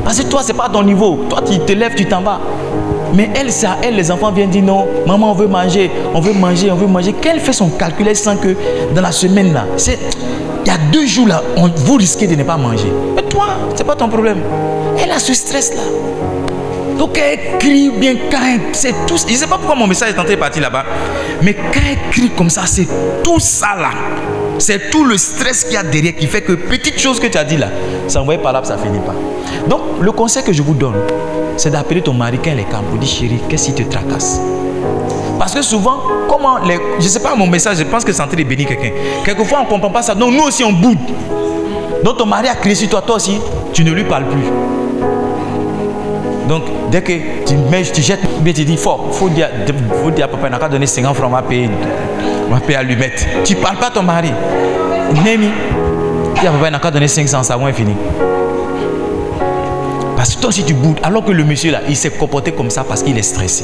Parce que toi, ce n'est pas ton niveau. Toi, tu te lèves, tu t'en vas. Mais elle, ça, les enfants viennent dire non, maman, on veut manger. Quand elle fait son calcul, elle sent que dans la semaine là, il y a 2 jours là, vous risquez de ne pas manger. Mais toi, ce n'est pas ton problème. Elle a ce stress là. Donc elle crie bien quand c'est tout. Je ne sais pas pourquoi mon message est en train de partir là-bas. Mais quand elle crie comme ça, c'est tout ça là. C'est tout le stress qu'il y a derrière qui fait que petite chose que tu as dit là, ça envoie par là, ça ne finit pas. Donc le conseil que je vous donne, c'est d'appeler ton mari quand il est calme pour dire chérie, qu'est-ce qui te tracasse? Parce que souvent, je ne sais pas mon message, je pense que c'est en train de bénir quelqu'un. Quelquefois on ne comprend pas ça. Donc nous aussi on boude. Donc ton mari a crié sur toi, toi aussi, tu ne lui parles plus. Donc, dès que tu jettes, tu dis, faut dire à papa, il n'a qu'à donner 50 francs, on va payer à lui mettre. Tu ne parles pas à ton mari. Némi, dis à papa, il n'a qu'à donner 500, ça va fini. Parce que toi aussi tu boudes, alors que le monsieur là, il s'est comporté comme ça parce qu'il est stressé.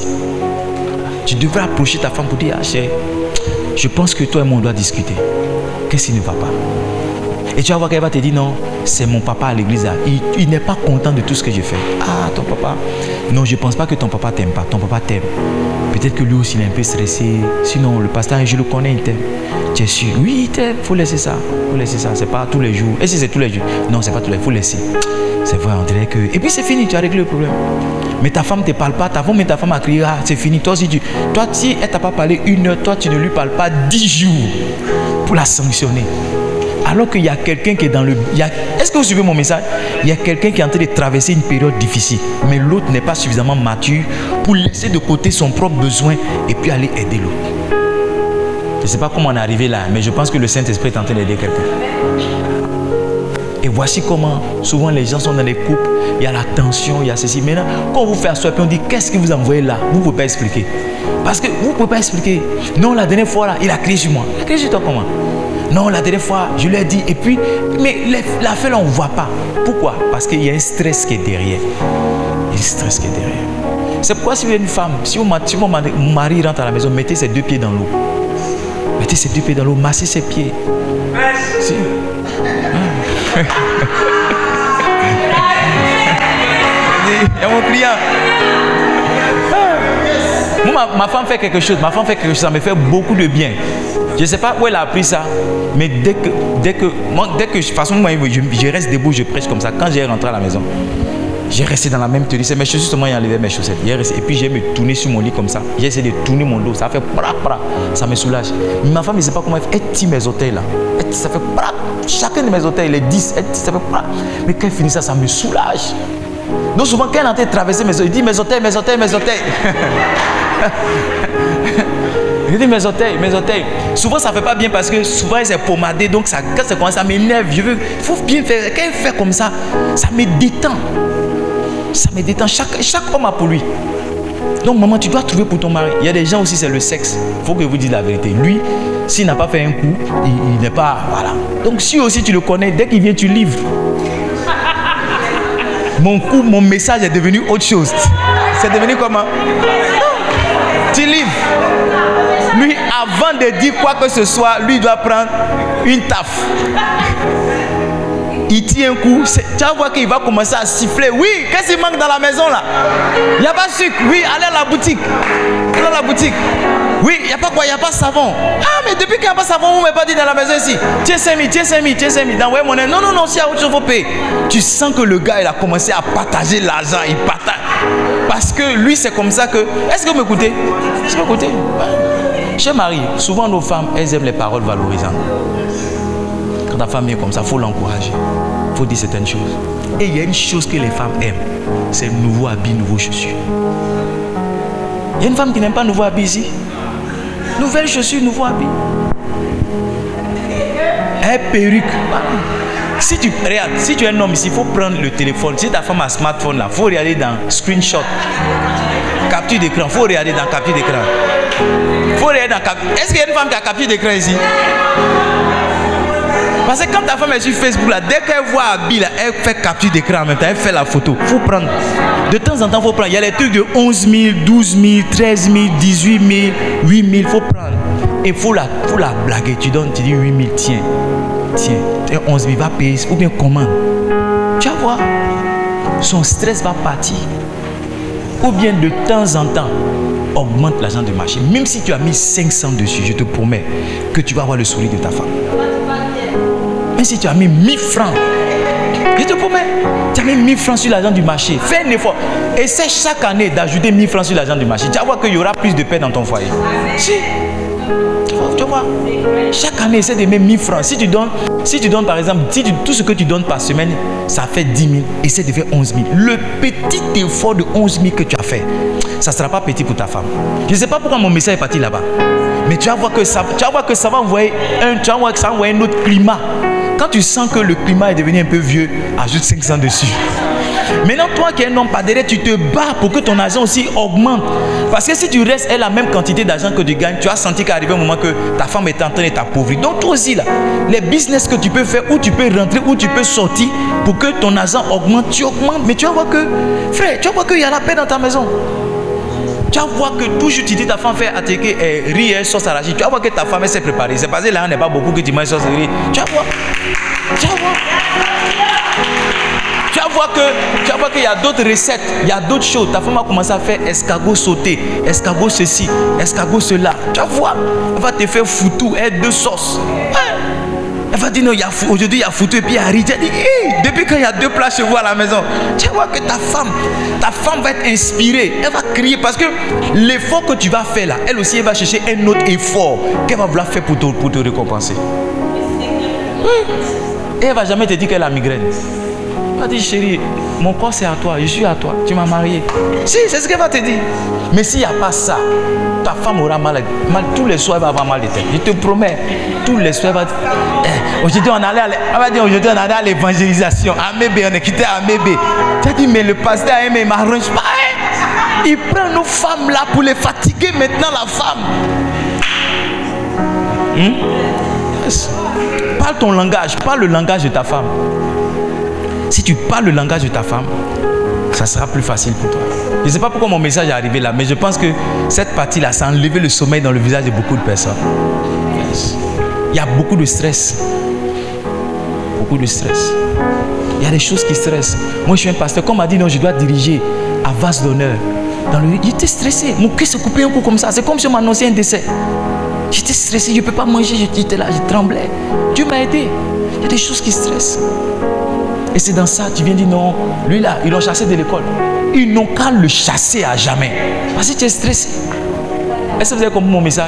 Tu devrais approcher ta femme pour dire, ah chérie, je pense que toi et moi on doit discuter. Qu'est-ce qui ne va pas? Et tu vas voir qu'elle va te dire non, c'est mon papa à l'église là. Il n'est pas content de tout ce que j'ai fait. Ah, ton papa. Non, je ne pense pas que ton papa t'aime pas. Ton papa t'aime. Peut-être que lui aussi il est un peu stressé. Sinon, le pasteur, je le connais, il t'aime. Tu es sûr? Oui, il t'aime. Il faut laisser ça. Faut laisser ça. C'est pas tous les jours. Et si c'est tous les jours? Non, c'est pas tous les jours. Il faut laisser. C'est vrai, on dirait que. Et puis c'est fini, tu as réglé le problème. Mais ta femme ne te parle pas, mais ta femme a crié, ah, c'est fini. Toi, si elle ne t'a pas parlé 1 heure, toi, tu ne lui parles pas 10 jours pour la sanctionner. Alors qu'il y a quelqu'un qui est dans le... Est-ce que vous suivez mon message? Il y a quelqu'un qui est en train de traverser une période difficile, mais l'autre n'est pas suffisamment mature pour laisser de côté son propre besoin et puis aller aider l'autre. Je ne sais pas comment on est arrivé là, mais je pense que le Saint-Esprit est en train d'aider quelqu'un. Et voici comment souvent les gens sont dans les couples, il y a la tension, il y a ceci. Maintenant, quand on vous fait asseoir, puis on dit qu'est-ce que vous envoyez là? Vous ne pouvez pas expliquer. Parce que vous ne pouvez pas expliquer. Non, la dernière fois là, il a crié sur moi. Il a crié sur toi comment? Non, la dernière fois, je lui ai dit. Et puis, mais l'affaire là, on ne voit pas. Pourquoi? Parce qu'il y a un stress qui est derrière. Il y a un stress qui est derrière. C'est pourquoi si vous êtes une femme, si mon mari rentre à la maison, mettez ses 2 pieds dans l'eau. Mettez ses 2 pieds dans l'eau, massez ses pieds. Si. Il y a mon client. Moi, ma femme fait quelque chose. Ça me fait beaucoup de bien. Je ne sais pas où elle a appris ça, mais dès que de toute façon, moi, je reste debout, je prêche comme ça. Quand j'ai rentré à la maison, j'ai resté dans la même tenue. C'est mes chaussures, seulement, il a enlevé mes chaussettes. Et puis, j'ai me tourné sur mon lit comme ça. J'ai essayé de tourner mon dos. Ça fait pra. Ça me soulage. Mais ma femme, je ne sais pas comment elle fait. Elle tire mes orteils là. Ça fait pra. Chacun de mes orteils, les 10, ça fait pra. Mais quand elle finit ça, ça me soulage. Donc, souvent, quand elle est en train de traverser mes orteils, il dit mes orteils. Je dis mes orteils. Souvent, ça ne fait pas bien parce que souvent, elle s'est pommadée. Donc, quand ça commence, ça m'énerve. Il faut bien faire. Quand elle fait comme ça, ça me détend. Chaque homme a pour lui. Donc, maman, tu dois trouver pour ton mari. Il y a des gens aussi, c'est le sexe. Il faut que vous dites la vérité. Lui, s'il n'a pas fait un coup, il n'est pas... Voilà. Donc, si aussi tu le connais, dès qu'il vient, tu livres. Mon message est devenu autre chose. C'est devenu comment? Tu livres. Lui, avant de dire quoi que ce soit, lui doit prendre une taffe. Il tient un coup. Tu vas voir qu'il va commencer à siffler. Oui, qu'est-ce qui manque dans la maison là? Il n'y a pas de sucre. Oui, allez à la boutique. Oui, il n'y a pas quoi? Il n'y a pas de savon. Ah, mais depuis qu'il n'y a pas de savon, vous ne m'avez pas dit dans la maison ici. Tiens 5 000. D'envoyer mon aide. Non, s'il y a autre chose, il faut payer. Tu sens que le gars, il a commencé à partager l'argent. Il partage. Parce que lui, c'est comme ça que... Est-ce que vous m'écoutez? Est-ce que vous m'écoutez? Chez Marie, souvent nos femmes, elles aiment les paroles valorisantes. Quand ta femme vient comme ça, il faut l'encourager. Il faut dire certaines choses. Et il y a une chose que les femmes aiment, c'est nouveau habit, nouveaux chaussures. Il y a une femme qui n'aime pas nouveau habit ici. Nouvelles chaussures, nouveau habit. Un perruque. Si tu es un homme ici, il faut prendre le téléphone. Si ta femme a un smartphone là, il faut regarder dans screenshot. Capture d'écran, il faut regarder dans capture d'écran. Est-ce qu'il y a une femme qui a capture d'écran ici? Parce que quand ta femme est sur Facebook là, dès qu'elle voit habit là, elle fait capture d'écran en même temps, elle fait la photo. Il faut prendre. De temps en temps, il faut prendre. Il y a les trucs de 11 000, 12 000, 13 000, 18 000, 8 000, il faut prendre. Et il faut la blaguer. Tu dis 8 000, tiens, 11 000, va payer, ou bien commande. Tu vas voir, son stress va partir. Ou bien de temps en temps, augmente l'argent de marché. Même si tu as mis 500 dessus, je te promets que tu vas avoir le sourire de ta femme. Même si tu as mis 1000 francs, je te promets, tu as mis 1000 francs sur l'argent du marché. Fais un effort. Essaie chaque année d'ajouter 1000 francs sur l'argent du marché. Tu vas voir qu'il y aura plus de paix dans ton foyer. Si. Tu vois, chaque année, essaie de mettre 1000 francs. Si tu donnes par exemple, tout ce que tu donnes par semaine, ça fait 10 000. Essaie de faire 11 000. Le petit effort de 11 000 que tu as fait, ça ne sera pas petit pour ta femme. Je ne sais pas pourquoi mon message est parti là-bas. Mais tu vas voir que ça va envoyer un autre climat. Quand tu sens que le climat est devenu un peu vieux, ajoute 500 dessus. Maintenant, toi qui es un homme pas derrière, tu te bats pour que ton argent aussi augmente. Parce que si tu restes à la même quantité d'argent que tu gagnes, tu as senti qu'arrive un moment que ta femme est en train de t'appauvrir. Donc toi aussi, là, les business que tu peux faire, où tu peux rentrer, où tu peux sortir, pour que ton argent augmente, tu augmentes. Mais tu vas voir que, frère, tu vas voir qu'il y a la paix dans ta maison. Tu vas voir que toujours tu dis ta femme fait attaquer riz et sauce arachide. Tu vas voir que ta femme s'est préparée. C'est parce que là, on n'est pas beaucoup que tu manges sauce riz. Tu vas voir. Tu vas voir qu'il y a d'autres recettes, il y a d'autres choses. Ta femme va commencer à faire escargot sauté, escargot ceci, escargot cela. Tu vas voir, elle va te faire foutu, deux sauces. Elle va dire non, aujourd'hui il y a foutu et puis il y a riz. Elle dit, depuis quand il y a 2 plats chez vous à la maison, tu vas voir que ta femme va être inspirée. Elle va crier parce que l'effort que tu vas faire là, elle aussi elle va chercher un autre effort qu'elle va vouloir faire pour te récompenser. Et elle ne va jamais te dire qu'elle a migraine. Elle va dire chérie, mon corps c'est à toi, je suis à toi, tu m'as marié. Si, c'est ce qu'elle va te dire. Mais s'il n'y a pas ça, ta femme aura mal. Tous les soirs elle va avoir mal de tête. Je te promets, tous les soirs elle va dire, aujourd'hui on allait à l'évangélisation. Amébé, on est quitté à Amébé. Tu as dit mais le pasteur a aimé, il ne m'arrange pas. Il prend nos femmes là pour les fatiguer maintenant la femme. Yes. Parle ton langage, parle le langage de ta femme. Si tu parles le langage de ta femme, ça sera plus facile pour toi. Je ne sais pas pourquoi mon message est arrivé là, mais je pense que cette partie-là, ça a enlevé le sommeil dans le visage de beaucoup de personnes. Yes. Il y a beaucoup de stress. Beaucoup de stress. Il y a des choses qui stressent. Moi, je suis un pasteur. Quand on m'a dit non, je dois diriger à vase d'honneur. J'étais stressé. Mon cœur se coupait un coup comme ça. C'est comme si on m'annonçait un décès. J'étais stressé. Je ne peux pas manger. J'étais là, je tremblais. Dieu m'a aidé. Il y a des choses qui stressent. Et c'est dans ça, tu viens dire non, lui là, ils l'ont chassé de l'école. Ils n'ont qu'à le chasser à jamais. Parce que tu es stressé. Est-ce que vous avez compris mon message?